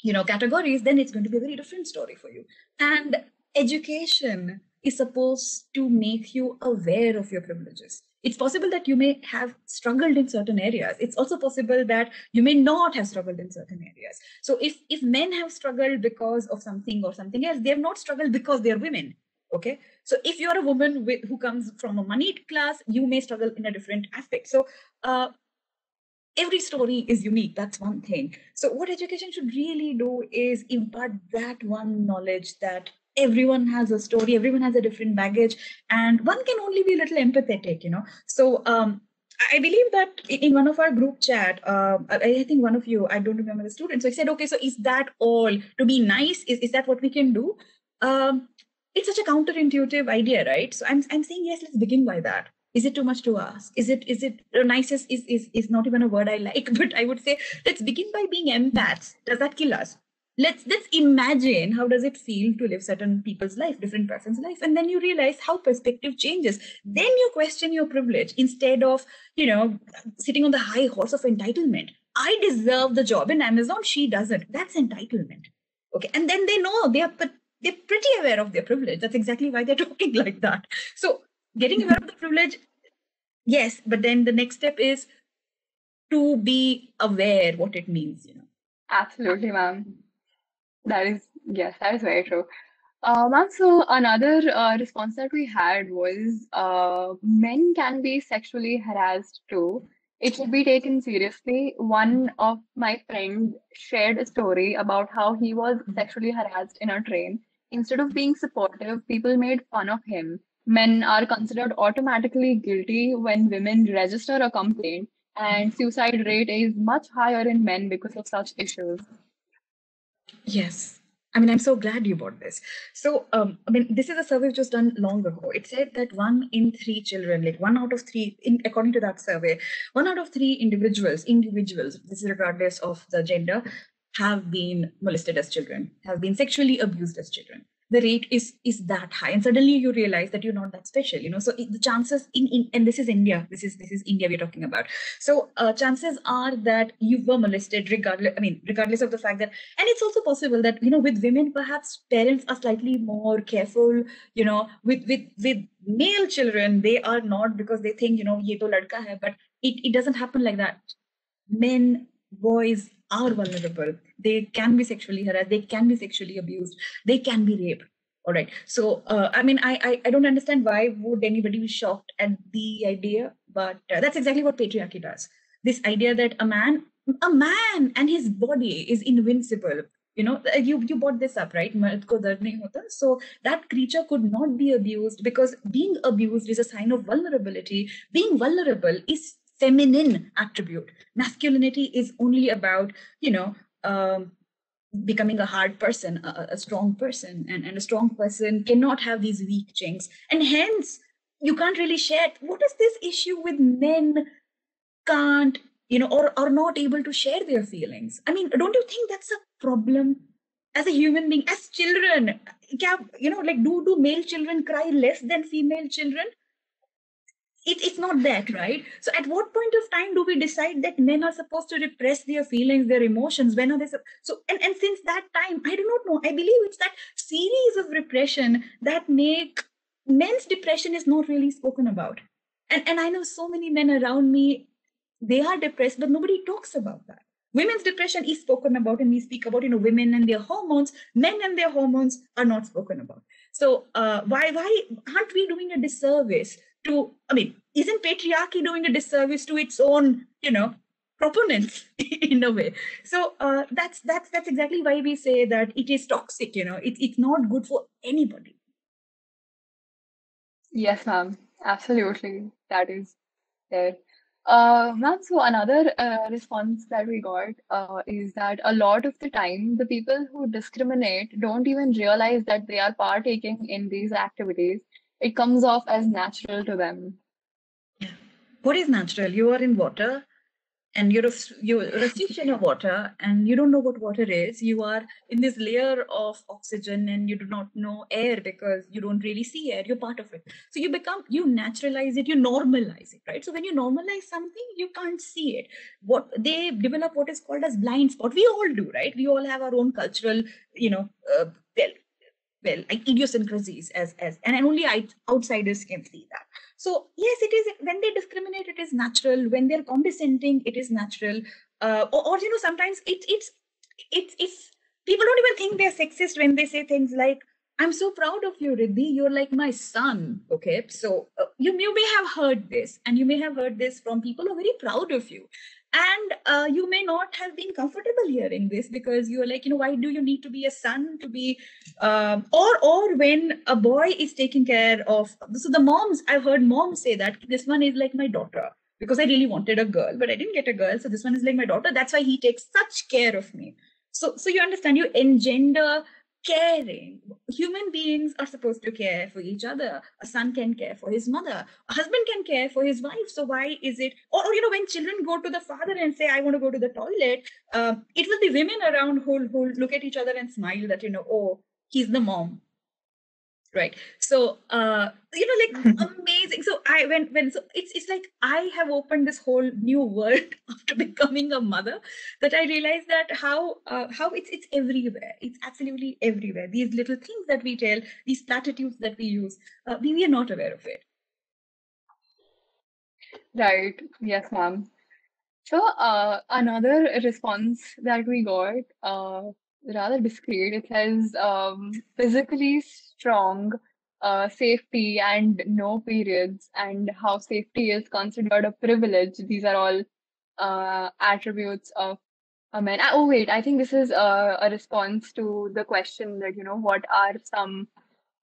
you know, categories, then it's going to be a very different story for you. And education is supposed to make you aware of your privileges. It's possible that you may have struggled in certain areas. It's also possible that you may not have struggled in certain areas. So if men have struggled because of something or something else, they have not struggled because they're women. Okay. So if you're a woman who comes from a moneyed class, you may struggle in a different aspect. So every story is unique. That's one thing. So what education should really do is impart that one knowledge that everyone has a story, everyone has a different baggage, and one can only be a little empathetic, you know. So I believe that in one of our group chat, I think one of you, I don't remember the student, so he said, okay, so is that all? To be nice, is that what we can do? It's such a counterintuitive idea, right? So I'm saying, yes, let's begin by that. Is it too much to ask? Is it nicest is not even a word I like, but I would say let's begin by being empaths. Does that kill us? Let's imagine how does it feel to live certain people's life, different person's life, and then you realize how perspective changes. Then you question your privilege instead of sitting on the high horse of entitlement. I deserve the job in Amazon, she doesn't. That's entitlement. Okay, and then they know they're pretty aware of their privilege. That's exactly why they're talking like that. So getting aware of the privilege, yes, but then the next step is to be aware what it means. Absolutely, ma'am. Yes, that is very true. Ma'am, so another response that we had was men can be sexually harassed too. It should be taken seriously. One of my friends shared a story about how he was sexually harassed in a train. Instead of being supportive, people made fun of him. Men are considered automatically guilty when women register a complaint, and suicide rate is much higher in men because of such issues. Yes. I mean, I'm so glad you brought this. So, this is a survey which was done long ago. It said that 1 in 3 children, like 1 out of 3, according to that survey, 1 out of 3 individuals, this is regardless of the gender, have been molested as children, have been sexually abused as children. The rate is that high, and suddenly you realize that you're not that special. So the chances and this is India. This is India we're talking about. So chances are that you were molested regardless of the fact that, and it's also possible that with women perhaps parents are slightly more careful. With male children they are not, because they think ye to ladka hai, but it doesn't happen like that. Men, boys are vulnerable. They can be sexually harassed, they can be sexually abused, they can be raped. All right. So I don't understand why would anybody be shocked at the idea, but that's exactly what patriarchy does. This idea that a man and his body is invincible. You brought this up, right? Mard ko dard nahi hota. So that creature could not be abused, because being abused is a sign of vulnerability. Being vulnerable is feminine attribute. Masculinity is only about becoming a hard person, a strong person, and a strong person cannot have these weak chinks, and hence you can't really share. What is this issue with men can't or are not able to share their feelings? I mean, don't you think that's a problem as a human being, as children? Do male children cry less than female children? It's not that, right? So at what point of time do we decide that men are supposed to repress their feelings, their emotions? When are they so and since that time, I do not know, I believe it's that series of repression that make men's depression is not really spoken about. And I know so many men around me, they are depressed, but nobody talks about that. Women's depression is spoken about, and we speak about women and their hormones. Men and their hormones are not spoken about. So why aren't we doing a disservice to, isn't patriarchy doing a disservice to its own, proponents in a way? So that's exactly why we say that it is toxic. It's not good for anybody. Yes, ma'am. Absolutely. That is there. Ma'am, so another response that we got is that a lot of the time, the people who discriminate don't even realize that they are partaking in these activities. It comes off as natural to them. Yeah. What is natural? You are in water, and you're a fish in a water, and you don't know what water is. You are in this layer of oxygen, and you do not know air because you don't really see air. You're part of it. So you naturalize it, you normalize it, right? So when you normalize something, you can't see it. What they develop what is called as blind spot. We all do, right? We all have our own cultural, like idiosyncrasies and only outsiders can see that. So yes, it is. When they discriminate, it is natural. When they're condescending, it is natural. Or sometimes it's people don't even think they're sexist when they say things like, "I'm so proud of you, Riddhi. You're like my son." Okay, so you may have heard this, and you may have heard this from people who are very proud of you. And you may not have been comfortable hearing this, because you're like, why do you need to be a son to be, or when a boy is taking care of, so the moms, I've heard moms say that this one is like my daughter, because I really wanted a girl, but I didn't get a girl. So this one is like my daughter. That's why he takes such care of me. So you understand, you engender caring. Human beings are supposed to care for each other. A son can care for his mother. A husband can care for his wife. So why is it, or when children go to the father and say, I want to go to the toilet, it will be women around who look at each other and smile that, oh, he's the mom. Right. So, like amazing. So so it's like I have opened this whole new world after becoming a mother, that I realized that how it's everywhere. It's absolutely everywhere. These little things that we tell, these platitudes that we use, we are not aware of it. Right. Yes, ma'am. So, another response that we got, rather discreet, it says, physically strong, safety, and no periods, and how safety is considered a privilege. These are all attributes of a man. Oh, wait, I think this is a response to the question that, what are some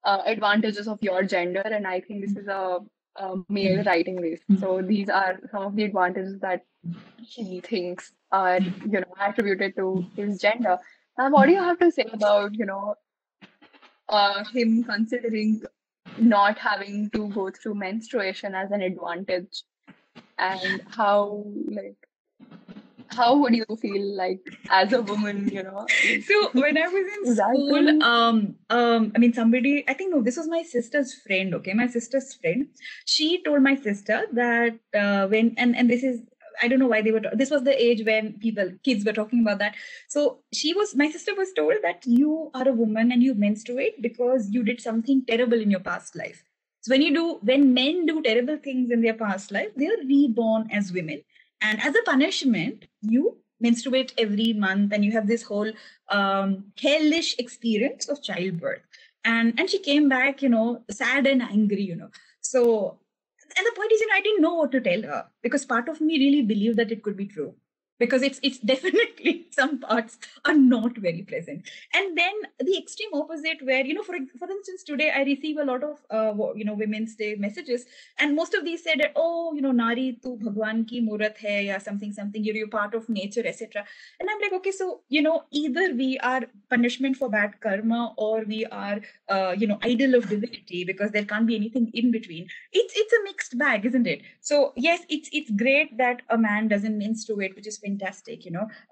advantages of your gender? And I think this is a male writing this. So these are some of the advantages that he thinks are, attributed to his gender. Now, what do you have to say about, him considering not having to go through menstruation as an advantage, and how would you feel like as a woman, So when I was in school, I mean, somebody, I think, no, this was my sister's friend. Okay, my sister's friend. She told my sister that and this is, I don't know why they were. This was the age when kids were talking about that. So my sister was told that you are a woman and you menstruate because you did something terrible in your past life. So when men do terrible things in their past life, they are reborn as women. And as a punishment, you menstruate every month and you have this whole hellish experience of childbirth. And she came back, sad and angry, So, and the point is, I didn't know what to tell her, because part of me really believed that it could be true, because it's definitely some parts are not very pleasant. And then the extreme opposite, where for instance, today I receive a lot of Women's Day messages, and most of these said that, oh, nari tu bhagwan ki murat hai, ya something, you're part of nature, etc. And I'm like, okay, so either we are punishment for bad karma, or we are idol of divinity, because there can't be anything in between. It's a mixed bag, isn't it? So yes, it's great that a man doesn't menstruate, which is fantastic,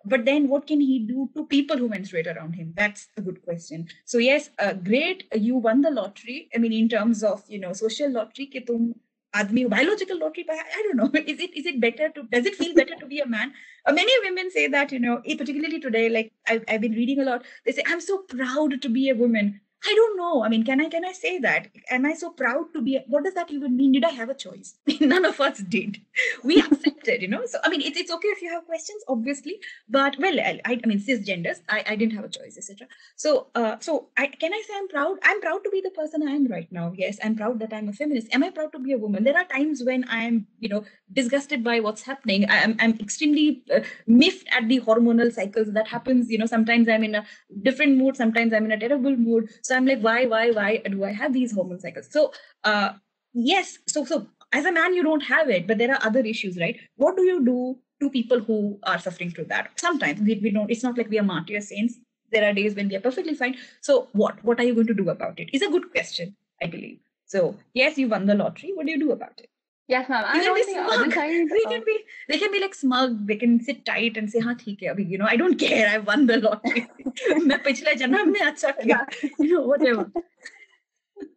but then what can he do to people who menstruate around him? That's a good question. So yes, great, you won the lottery. I mean, in terms of social lottery, कि तुम आदमी biological lottery, I don't know, is it better does it feel better to be a man? Many women say that, particularly today, like I've been reading a lot, they say, I'm so proud to be a woman. I don't know. I mean, can I say that? Am I so proud to be? What does that even mean? Did I have a choice? None of us did. We accepted, So I mean, it's okay if you have questions, obviously, but well, I mean, cisgenders, I didn't have a choice, etc. So can I say I'm proud? I'm proud to be the person I am right now. Yes, I'm proud that I'm a feminist. Am I proud to be a woman? There are times when I'm, disgusted by what's happening. I'm extremely miffed at the hormonal cycles that happens. Sometimes I'm in a different mood. Sometimes I'm in a terrible mood. So I'm like, why do I have these hormone cycles? So yes, so as a man, you don't have it, but there are other issues, right? What do you do to people who are suffering through that? Sometimes we don't, it's not like we are martyr saints. There are days when we are perfectly fine. So what are you going to do about it? Is a good question, I believe. So yes, you won the lottery. What do you do about it? Yes, ma'am. And on the other side, they can be like smug. They can sit tight and say, "हाँ ठीक है, अभी I don't care. I won the lottery. मैं पिछले जन्म में अच्छा किया." Whatever.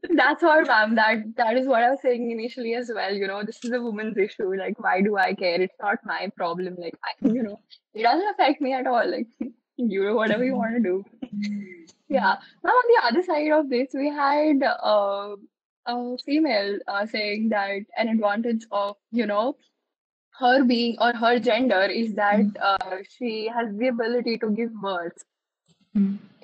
That's what, ma'am. That is what I was saying initially as well. This is a woman's issue. Like, why do I care? It's not my problem. Like, it doesn't affect me at all. Like, you do whatever you want to do. Yeah. Now, on the other side of this, we had a female saying that an advantage of, her being or her gender is that she has the ability to give birth.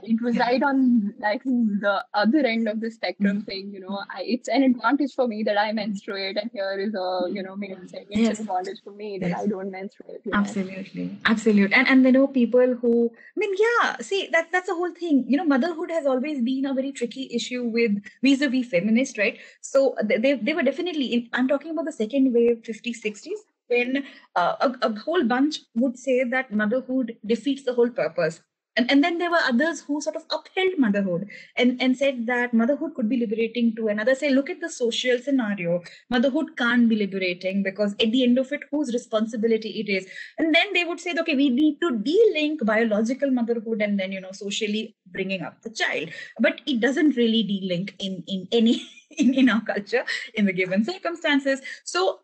It was right on like the other end of the spectrum, saying, it's an advantage for me that I menstruate, and here is a, male saying it's an advantage for me that I don't menstruate. Absolutely. And people who, I mean, yeah, see, that's the whole thing. Motherhood has always been a very tricky issue with vis-a-vis feminists, right? So they were definitely, I'm talking about the second wave, 50s, 60s, when a whole bunch would say that motherhood defeats the whole purpose. And then there were others who sort of upheld motherhood and said that motherhood could be liberating too. And others say, look at the social scenario. Motherhood can't be liberating because at the end of it, whose responsibility it is. And then they would say, okay, we need to de-link biological motherhood and then, socially bringing up the child. But it doesn't really de-link in any in our culture in the given circumstances. So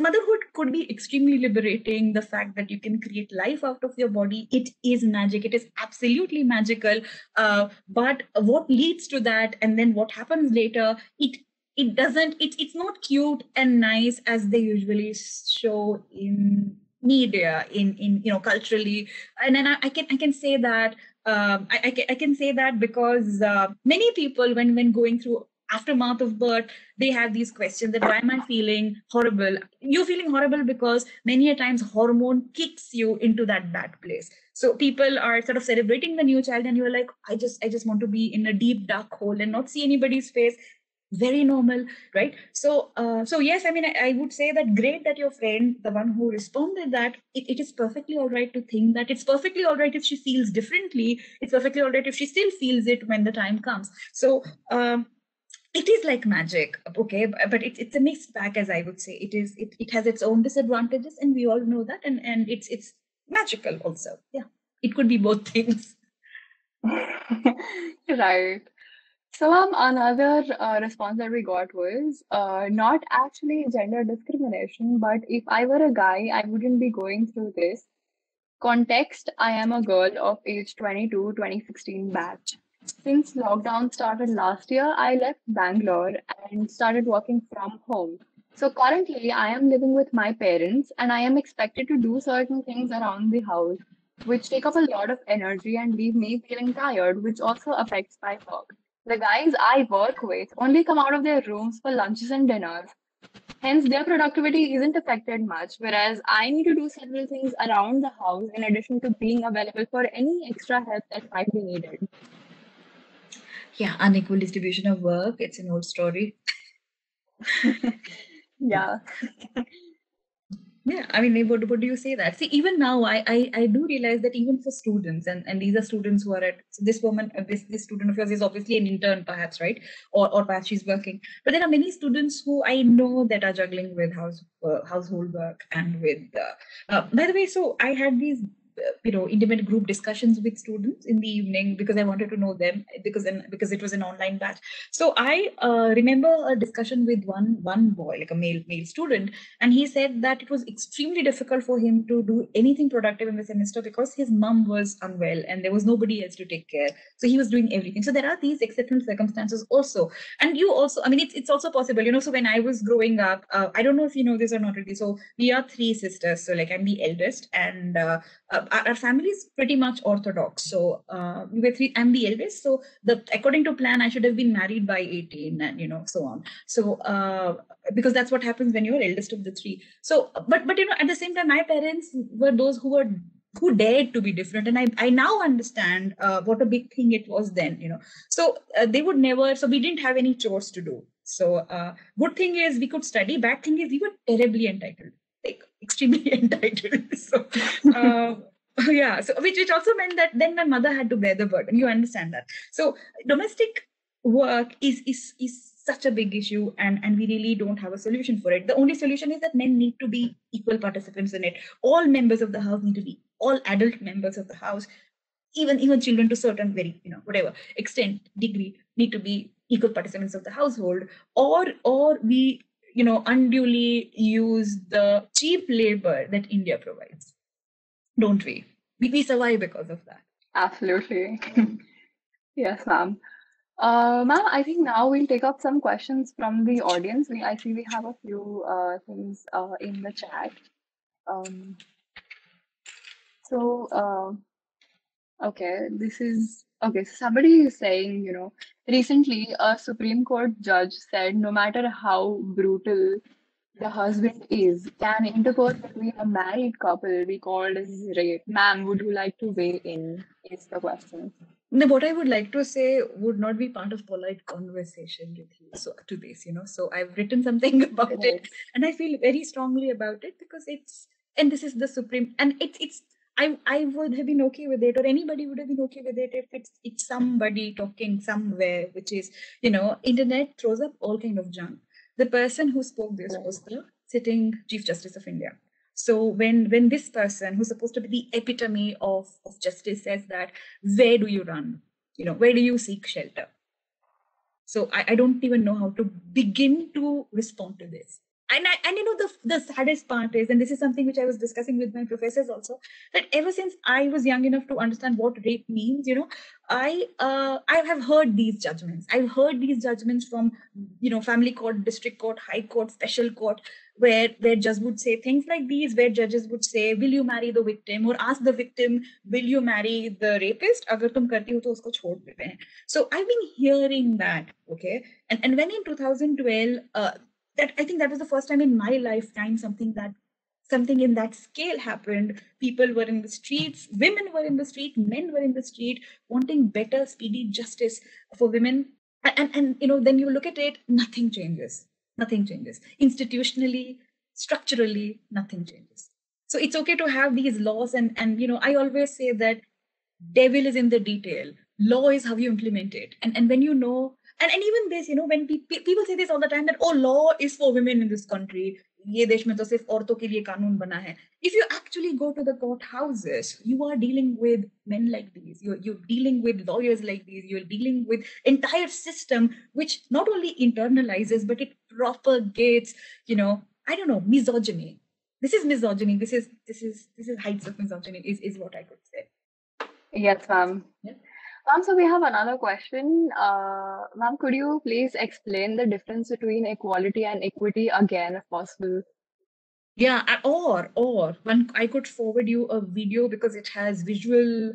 motherhood could be extremely liberating. The fact that you can create life out of your body, it is magic. It is absolutely magical. But what leads to that, and then what happens later, it doesn't. It's not cute and nice as they usually show in media, in culturally. And then I can say that. I can say that because many people, when going through aftermath of birth, they have these questions that why am I feeling horrible? You're feeling horrible because many a times hormone kicks you into that bad place. So people are sort of celebrating the new child and you're like, I just want to be in a deep dark hole and not see anybody's face. Very normal, right? So yes, I mean, I would say that great that your friend, the one who responded, that it is perfectly all right to think that. It's perfectly all right if she feels differently. It's perfectly all right if she still feels it when the time comes. So it is like magic, okay, but it's a mixed bag, as I would say. It has its own disadvantages, and we all know that, and it's magical also. Yeah, it could be both things. Right. So, another response that we got was not actually gender discrimination, but if I were a guy, I wouldn't be going through this. Context, I am a girl of age 22, 2016 batch. Since lockdown started last year, I left Bangalore and started working from home. So currently, I am living with my parents and I am expected to do certain things around the house, which take up a lot of energy and leave me feeling tired, which also affects my work. The guys I work with only come out of their rooms for lunches and dinners. Hence, their productivity isn't affected much, whereas I need to do several things around the house in addition to being available for any extra help that might be needed. Yeah, unequal distribution of work. It's an old story. Yeah. Yeah, I mean, what do you say that? See, even now, I do realize that even for students, and these are students who are at, so this woman, this student of yours is obviously an intern, perhaps, right? Or perhaps she's working. But there are many students who I know that are juggling with household work and with. By the way, so I had these. Intimate group discussions with students in the evening because I wanted to know them because it was an online batch. So I remember a discussion with one boy, like a male student, and he said that it was extremely difficult for him to do anything productive in the semester because his mom was unwell and there was nobody else to take care. So he was doing everything. So there are these exceptional circumstances also. And you also, I mean, it's also possible, so when I was growing up, I don't know if you know this or not really. So we are three sisters. So like I'm the eldest, and our family is pretty much orthodox. So we were three. I'm the eldest. So according to plan, I should have been married by 18, and so on. So because that's what happens when you're eldest of the three. So but at the same time, my parents were those who dared to be different, and I now understand what a big thing it was then. So they would never. So we didn't have any chores to do. So good thing is we could study. Bad thing is we were terribly entitled, like extremely entitled. So yeah, so which also meant that then my mother had to bear the burden. You understand that? So domestic work is such a big issue, and we really don't have a solution for it. The only solution is that men need to be equal participants in it. All members of the house need to be, all adult members of the house, even children to certain very whatever extent, degree, need to be equal participants of the household, or we unduly use the cheap labor that India provides, don't we? We survive because of that. Absolutely. Yes, ma'am. Ma'am, I think now we'll take up some questions from the audience. I see we have a few things in the chat. Um, so, okay, this is okay. So somebody is saying, recently a Supreme Court judge said no matter how brutal the husband is, can intercourse between a married couple be called as rape? Ma'am, would you like to weigh in? Is the question. No, what I would like to say would not be part of polite conversation with you. So to this, so I've written something about it, Right. and I feel very strongly about it because and this is the supreme, and it's I would have been okay with it, or anybody would have been okay with it if it's somebody talking somewhere, which is, internet throws up all kind of junk. The person who spoke this was the sitting Chief Justice of India. So when this person who's supposed to be the epitome of justice says that, where do you run? Where do you seek shelter? So I don't even know how to begin to respond to this. And the saddest part is, and this is something which I was discussing with my professors also, that ever since I was young enough to understand what rape means, I have heard these judgments. I've heard these judgments from family court, district court, high court, special court, where judges would say things like these, where judges would say, will you marry the victim, or ask the victim, will you marry the rapist? Agar tum karti ho to usko chhod dete hain. So I've been hearing that, okay, and when in 2012, that I think that was the first time in my lifetime something in that scale happened. People were in the streets, women were in the street, men were in the street, wanting better, speedy justice for women. And then you look at it, nothing changes. Nothing changes. Institutionally, structurally, nothing changes. So it's okay to have these laws, and I always say that devil is in the detail. Law is how you implement it. And when and even this, when people say this all the time, that, oh, law is for women in this country. ये देश में तो सिर्फ औरतों के लिए कानून बना है. If you actually go to the courthouses, you are dealing with men like these. You're dealing with lawyers like these. You're dealing with entire system which not only internalizes, but it propagates, I don't know, misogyny. This is misogyny. This is heights of misogyny, is what I could say. Yes, ma'am. Yeah. Ma'am, so we have another question. Ma'am, could you please explain the difference between equality and equity again, if possible? Yeah, or one, I could forward you a video because it has visual,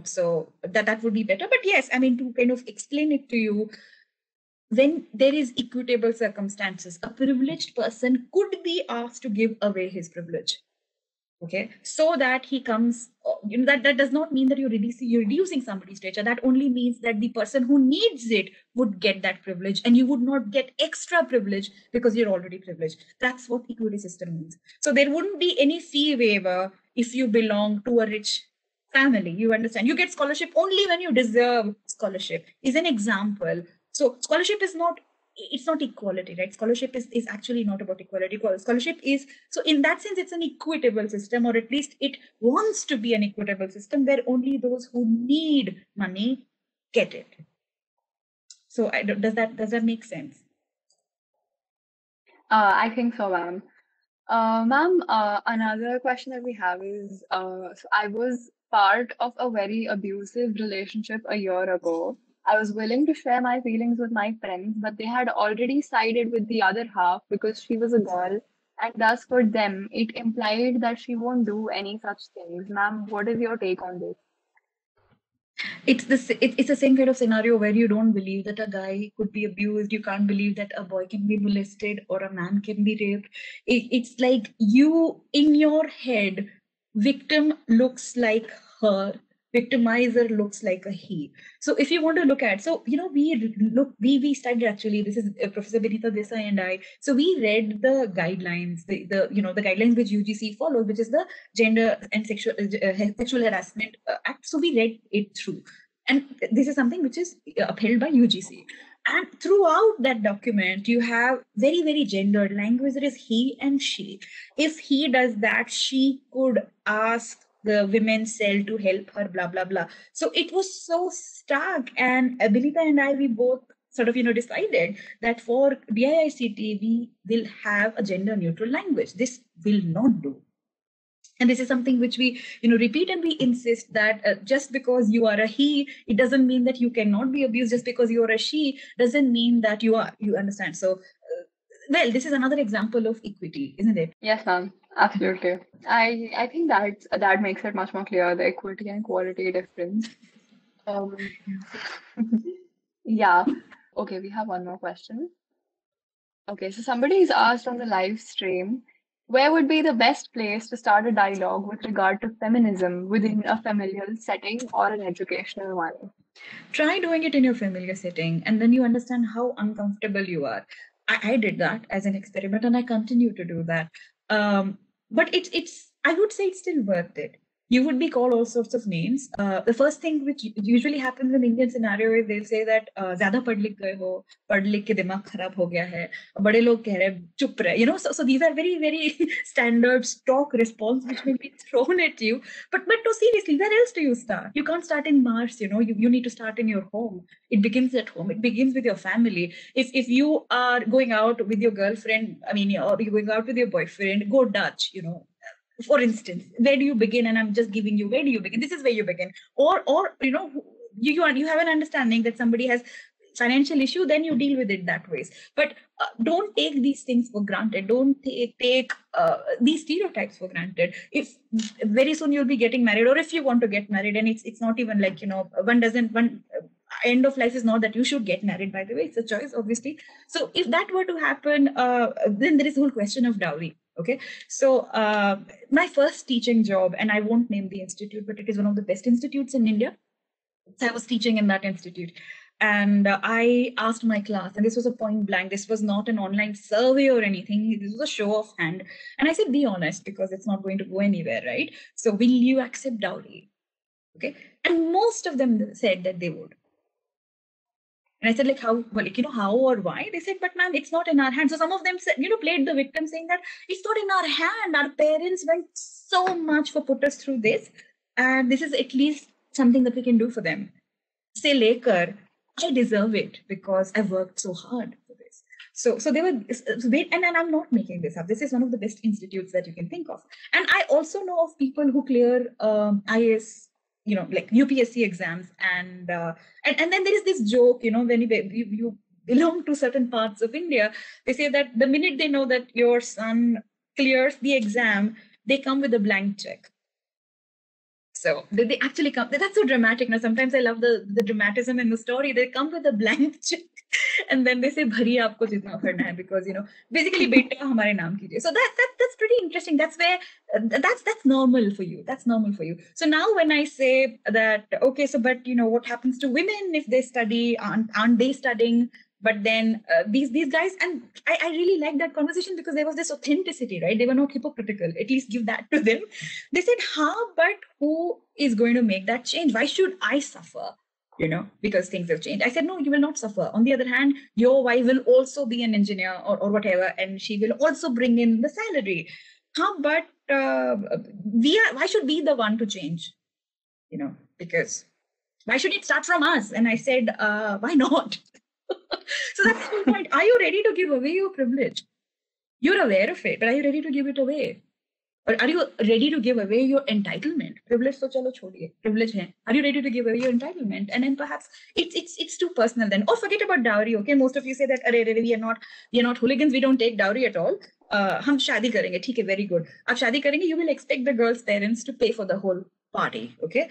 so that would be better. But yes, I mean, to kind of explain it to you, when there is equitable circumstances, a privileged person could be asked to give away his privilege. Okay, so that he comes, that does not mean that you're reducing somebody's stature. That only means that the person who needs it would get that privilege, and you would not get extra privilege because you're already privileged. That's what equity system means. So there wouldn't be any fee waiver if you belong to a rich family. You understand? You get scholarship only when you deserve scholarship, is an example. So scholarship is not, it's not equality, right? Scholarship is actually not about equality. Scholarship is, so in that sense, it's an equitable system, or at least it wants to be an equitable system where only those who need money get it. So does that make sense? I think so, ma'am. Ma'am, another question that we have is, so I was part of a very abusive relationship a year ago. I was willing to share my feelings with my friends, but they had already sided with the other half because she was a girl, and thus for them, it implied that she won't do any such things. Ma'am, what is your take on this? It's the same kind of scenario where you don't believe that a guy could be abused. You can't believe that a boy can be molested or a man can be raped. It's like you, in your head, victim looks like her, victimizer looks like a he. So if you want to look at, so we studied, actually, this is Professor Benita Desai and I. So we read the guidelines, the guidelines which UGC follows, which is the Gender and Sexual Harassment Act. So we read it through, and this is something which is upheld by UGC. And throughout that document, you have very, very gendered language. There is he and she. If he does that, she could ask the women's cell to help her, blah, blah, blah. So it was so stark. And Benita and I, we both sort of, decided that for DAIICT, we will have a gender neutral language. This will not do. And this is something which we, repeat, and we insist that just because you are a he, it doesn't mean that you cannot be abused. Just because you are a she doesn't mean that you are. You understand? So, well, this is another example of equity, isn't it? Yes, ma'am. Absolutely. I think that makes it much more clear, the equity and quality difference. Yeah. Okay, we have one more question. Okay, so somebody is asked on the live stream, where would be the best place to start a dialogue with regard to feminism within a familial setting or an educational one? Try doing it in your familiar setting, and then you understand how uncomfortable you are. I did that as an experiment, and I continue to do that. But it's I would say it's still worth it. You would be called all sorts of names. The first thing which usually happens in Indian scenario is they'll say that ज़्यादा पढ़ लिख गए हो, पढ़ लिख के दिमाग खराब हो गया है, बड़े लोग कह रहे हैं चुप रहे. So these are very very standard stock response which may be thrown at you. But no, seriously, where else do you start? You can't start in Mars. You need to start in your home. It begins at home. It begins with your family. If you are going out with your girlfriend, I mean, or you're going out with your boyfriend, go Dutch. For instance, where do you begin? And I'm just giving you, where do you begin? This is where you begin. Or you have an understanding that somebody has financial issue, then you deal with it that ways. But don't take these things for granted. Don't take these stereotypes for granted. If very soon you'll be getting married, or if you want to get married, and it's not even like one end of life is not that you should get married. By the way, it's a choice, obviously. So if that were to happen, then there is a whole question of dowry. Okay, so my first teaching job, and I won't name the institute, but it is one of the best institutes in India. So I was teaching in that institute. And I asked my class, and this was a point blank. This was not an online survey or anything. This was a show of hand. And I said, be honest, because it's not going to go anywhere, right? So will you accept dowry? Okay. And most of them said that they would. And I said, like, how, well, like, how or why? They said, but ma'am, it's not in our hands. So some of them said, played the victim, saying that it's not in our hand. Our parents went so much for put us through this. And this is at least something that we can do for them. Say later, I deserve it because I worked so hard for this. So they were, and I'm not making this up. This is one of the best institutes that you can think of. And I also know of people who clear IAS, like UPSC exams, and then there is this joke, when you belong to certain parts of India, they say that the minute they know that your son clears the exam, they come with a blank check. So they actually come. That's so dramatic. Now sometimes I love the dramatism in the story. They come with a blank check, and then they say, "Bhari aapko jitna karna hai," because basically beta hamare naam kijiye. So that's pretty interesting. That's where that's normal for you. That's normal for you. So now when I say that, okay, so but what happens to women if they study? Aren't they studying? But then these guys, and I really like that conversation because there was this authenticity, right? They were not hypocritical. At least give that to them. They said, but who is going to make that change? Why should I suffer? Because things have changed. I said, no, you will not suffer. On the other hand, your wife will also be an engineer or whatever, and she will also bring in the salary. But why should we be the one to change? Because why should it start from us? And I said, why not? So that's the whole point. Are you ready to give away your privilege? You're aware of it, but are you ready to give it away? Or are you ready to give away your entitlement? Privilege to chalo chhodiye. Privilege hai. Are you ready to give away your entitlement? And then perhaps it's too personal then. Oh, forget about dowry. Okay, most of you say that we are not hooligans. We don't take dowry at all. हम शादी करेंगे. ठीक है, very good. आप शादी करेंगे, you will expect the girl's parents to pay for the whole party. Okay,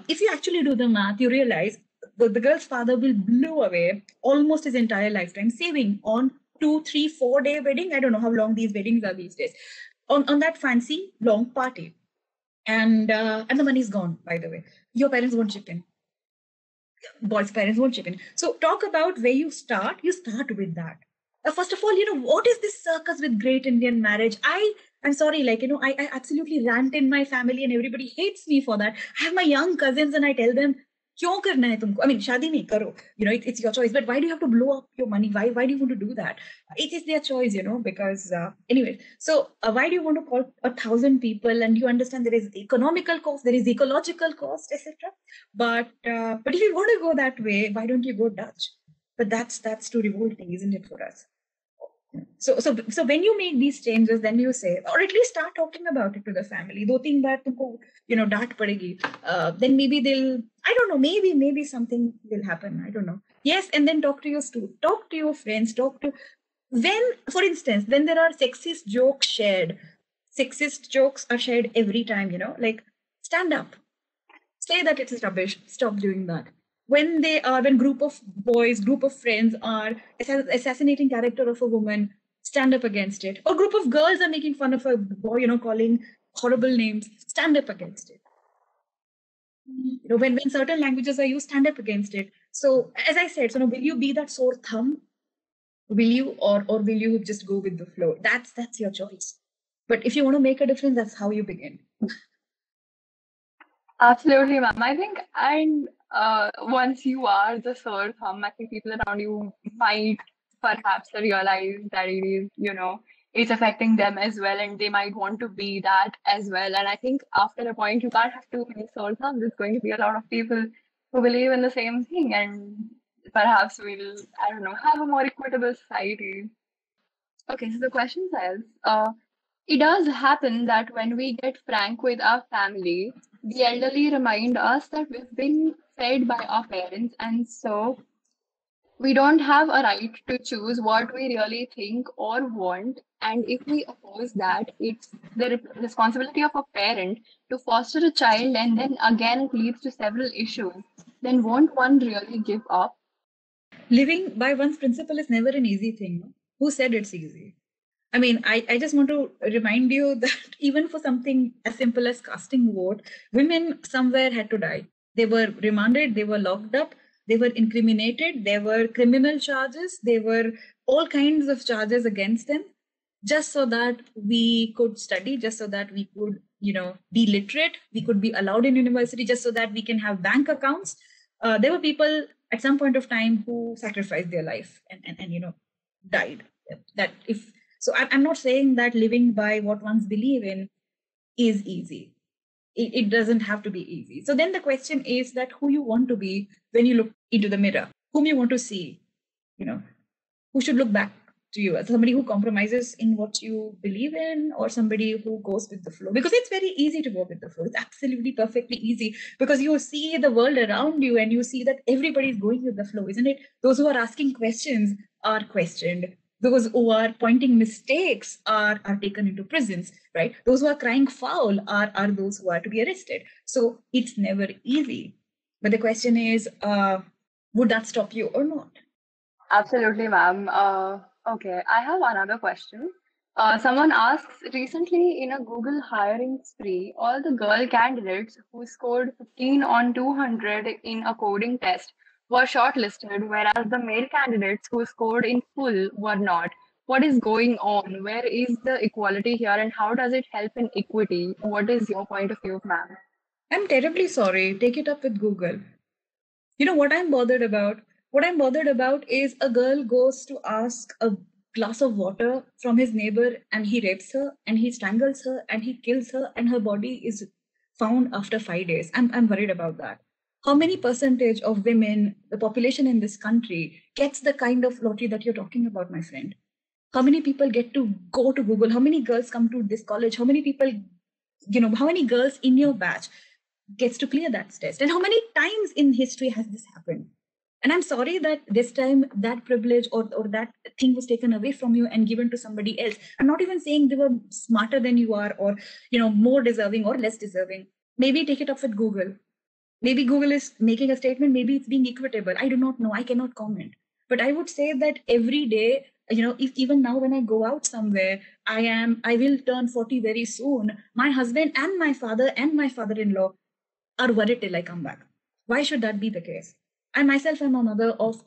if you actually do the math, you realize the girl's father will blow away almost his entire lifetime saving on 2, 3, 4 day wedding. I don't know how long these weddings are these days. On that fancy long party, and the money's gone. By the way, your parents won't chip in. Boys' parents won't chip in. So talk about where you start. You start with that. First of all, what is this circus with great Indian marriage? I'm sorry, I absolutely rant in my family, and everybody hates me for that. I have my young cousins, and I tell them, क्यों करना है तुमको? I mean, शादी नहीं करो. It's your choice. But why do you have to blow up your money? Why do you want to do that? It is their choice, because anyway. So why do you want to call 1,000 people? And you understand there is economical cost, there is ecological cost, etc. But if you want to go that way, why don't you go Dutch? But that's too revolting, isn't it, for us? So when you make these changes, then you say, or at least start talking about it to the family. 2-3 baar tumko, डांट पड़ेगी. Then maybe they'll, I don't know, maybe something will happen. I don't know. Yes, and then talk to your students, talk to your friends, for instance, when there are sexist jokes shared, sexist jokes are shared every time, like stand up, say that it is rubbish, stop doing that. When group of boys, group of friends are assassinating character of a woman, stand up against it. Or group of girls are making fun of a boy, calling horrible names, stand up against it. When certain languages are used, stand up against it. So as I said, will you be that sore thumb? Will you, or will you just go with the flow? That's your choice. But if you want to make a difference, that's how you begin. Absolutely, ma'am. I think, and once you are the third thumb, I think people around you might perhaps realize that it is, it's affecting them as well, and they might want to be that as well. And I think after a point, you can't have too many third thumbs. There's going to be a lot of people who believe in the same thing, and perhaps we'll, I don't know, have a more equitable society. Okay, so the question says, it does happen that when we get frank with our family, the elderly remind us that we've been fed by our parents, and so we don't have a right to choose what we really think or want. And if we oppose that, it's the responsibility of a parent to foster a child, and then again, it leads to several issues. Then won't one really give up? Living by one's principle is never an easy thing. No? Who said it's easy? I mean, I just want to remind you that even for something as simple as casting vote, women somewhere had to die. They were remanded, they were locked up, they were incriminated, there were criminal charges, there were all kinds of charges against them, just so that we could study, just so that we could, be literate, we could be allowed in university, just so that we can have bank accounts. There were people at some point of time who sacrificed their life and died. That if so, I'm not saying that living by what one's believe in is easy. It doesn't have to be easy. So then the question is that who you want to be when you look into the mirror, whom you want to see, who should look back to you as somebody who compromises in what you believe in, or somebody who goes with the flow, because it's very easy to go with the flow. It's absolutely perfectly easy because you see the world around you and you see that everybody's going with the flow, isn't it? Those who are asking questions are questioned, those who are pointing mistakes are taken into prisons, right? Those who are crying foul are those who are to be arrested. So it's never easy, but the question is, would that stop you or not? Absolutely, ma'am. Okay, I have another question. Someone asks, recently in a Google hiring spree, all the girl candidates who scored 15 on 200 in a coding test were shortlisted, whereas the male candidates who scored in full were not. What is going on? Where is the equality here, and how does it help in equity? What is your point of view, ma'am? I'm terribly sorry. Take it up with Google. You know what I'm bothered about? What I'm bothered about is a girl goes to ask a glass of water from his neighbor and he rapes her and he strangles her and he kills her and her body is found after 5 days. I'm worried about that. How many percentage of women, the population in this country, gets the kind of lottery that you're talking about, my friend? How many people get to go to Google? How many girls come to this college? How many people, how many girls in your batch gets to clear that test? And how many times in history has this happened? And I'm sorry that this time that privilege or that thing was taken away from you and given to somebody else. I'm not even saying they were smarter than you are, or more deserving or less deserving. Maybe take it up with Google. Maybe Google is making a statement, maybe it's being equitable. I do not know. I cannot comment. But I would say that every day, if even now when I go out somewhere, I will turn 40 very soon. My husband and my father and my father-in-law are worried till I come back. Why should that be the case? I myself am a mother of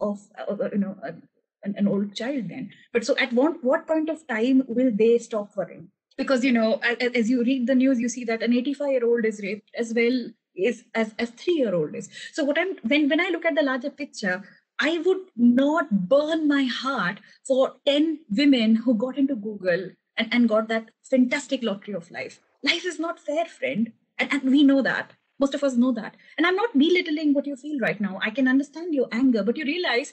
an old child then. But so at what point of time will they stop worrying? Because as you read the news, you see that an 85-year-old is raped as well as 3-year-old is. So when I look at the larger picture, I would not burn my heart for 10 women who got into Google and got that fantastic lottery of life. Life is not fair, friend. And we know that. Most of us know that. And I'm not belittling what you feel right now. I can understand your anger, but you realize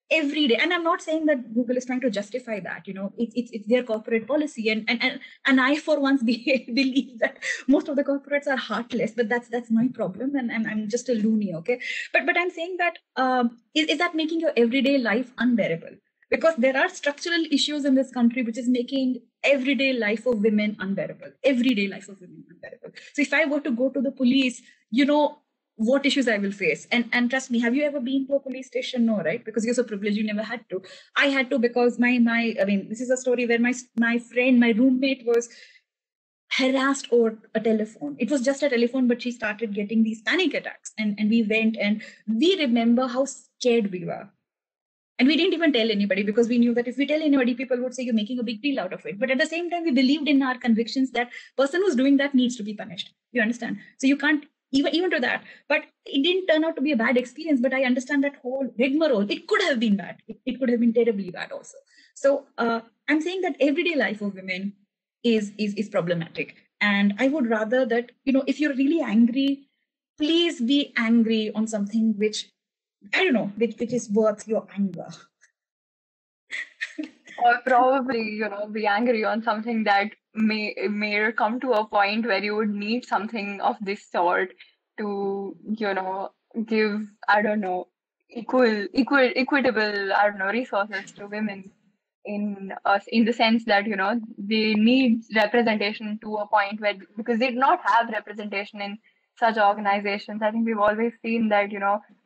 every day, and I'm not saying that Google is trying to justify that, it's their corporate policy. And I for once believe that most of the corporates are heartless, but that's my problem. And I'm just a loony, okay? But I'm saying that, is that making your everyday life unbearable? Because there are structural issues in this country which is making everyday life of women unbearable. Everyday life of women unbearable. So if I were to go to the police, what issues I will face. And trust me, have you ever been to a police station? No, right? Because you're so privileged, you never had to. I had to, because this is a story where my friend, my roommate was harassed over a telephone. It was just a telephone, but she started getting these panic attacks. And we went, and we remember how scared we were. And we didn't even tell anybody, because we knew that if we tell anybody, people would say you're making a big deal out of it. But at the same time, we believed in our convictions that person who's doing that needs to be punished. You understand? So you can't even to that. But it didn't turn out to be a bad experience. But I understand that whole rigmarole. It could have been bad. It could have been terribly bad also. So I'm saying that everyday life of women is problematic. And I would rather that, if you're really angry, please be angry on something which, I don't know, which is worth your anger. Or probably, be angry on something that may come to a point where you would need something of this sort to, give, I don't know, equitable, I don't know, resources to women in the sense that, they need representation to a point where, because they do not have representation in such organizations. I think we've always seen that,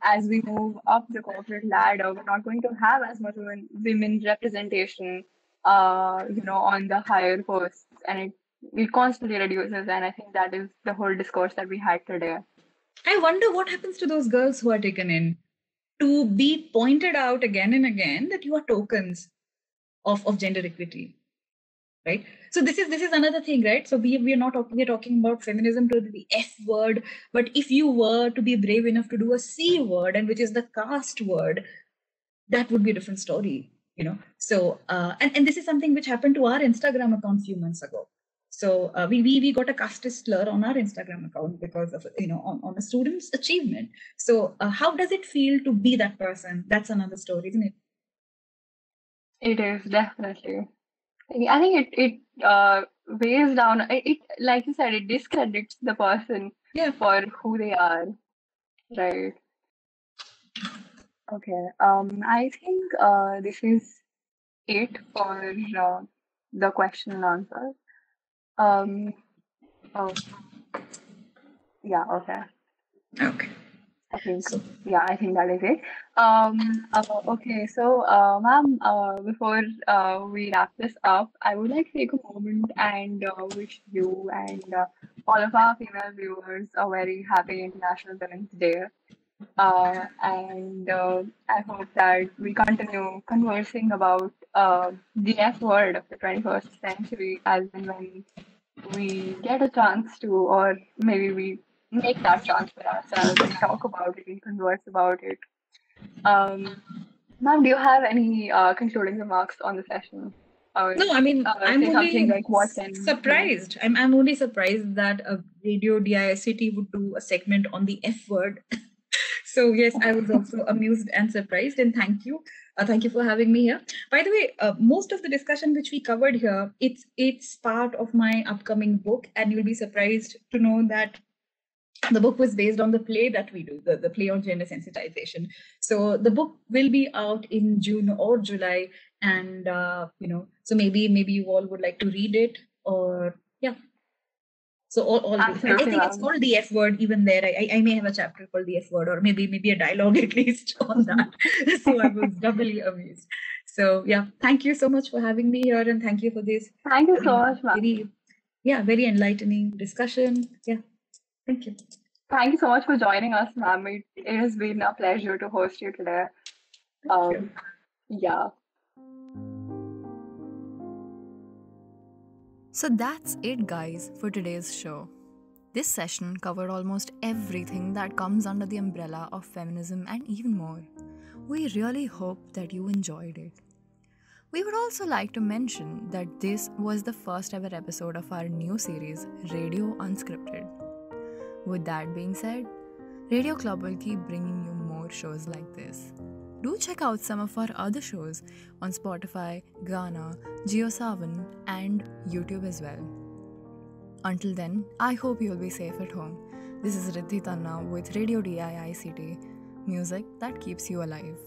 as we move up the corporate ladder, we're not going to have as much women representation, on the higher posts, and it constantly reduces. And I think that is the whole discourse that we had today. I wonder what happens to those girls who are taken in, to be pointed out again and again that you are tokens of gender equity, right? So this is another thing, right? So we're talking about feminism to the F word, but if you were to be brave enough to do a C word, and which is the caste word, that would be a different story, So and this is something which happened to our Instagram account a few months ago. So we got a casteist slur on our Instagram account because of, on a student's achievement. So how does it feel to be that person? That's another story, isn't it? It is definitely. I think it weighs down. It, like you said, it discredits the person for who they are, right? Okay. I think this is it for the question and answer. Oh, yeah. Okay. Okay. I think so. Yeah, I think that is it. Okay, so, ma'am, before we wrap this up, I would like to take a moment and wish you and all of our female viewers a very happy International Women's Day. And I hope that we continue conversing about the F word of the 21st century as and when we get a chance to, or maybe we make that chance for ourselves and talk about it and converse about it. Ma'am, do you have any concluding remarks on the session? Or No, I mean, I'm say something only like what can surprised. I'm only surprised that a radio DAICT would do a segment on the F word. So yes, I was also amused and surprised, and thank you. Thank you for having me here. By the way, most of the discussion which we covered here, it's part of my upcoming book, and you'll be surprised to know that the book was based on the play that we do, the play on gender sensitization. So the book will be out in June or July, and so maybe you all would like to read it, or yeah. So all I think it's called the F word. Even there, I may have a chapter called the F word, or maybe a dialogue at least on that. So I was doubly amazed. So yeah, thank you so much for having me here, and thank you for this. Thank you so much, ma'am. Very enlightening discussion. Yeah, thank you. Thank you so much for joining us, ma'am. It has been a pleasure to host you today. Yeah. So that's it, guys, for today's show. This session covered almost everything that comes under the umbrella of feminism and even more. We really hope that you enjoyed it. We would also like to mention that this was the first ever episode of our new series, Radio Unscripted. With that being said, Radio Club will keep bringing you more shows like this. Do check out some of our other shows on Spotify, Gaana, JioSaavn, and YouTube as well. Until then, I hope you'll be safe at home. This is Riddhi Tanna with Radio DAICT, music that keeps you alive.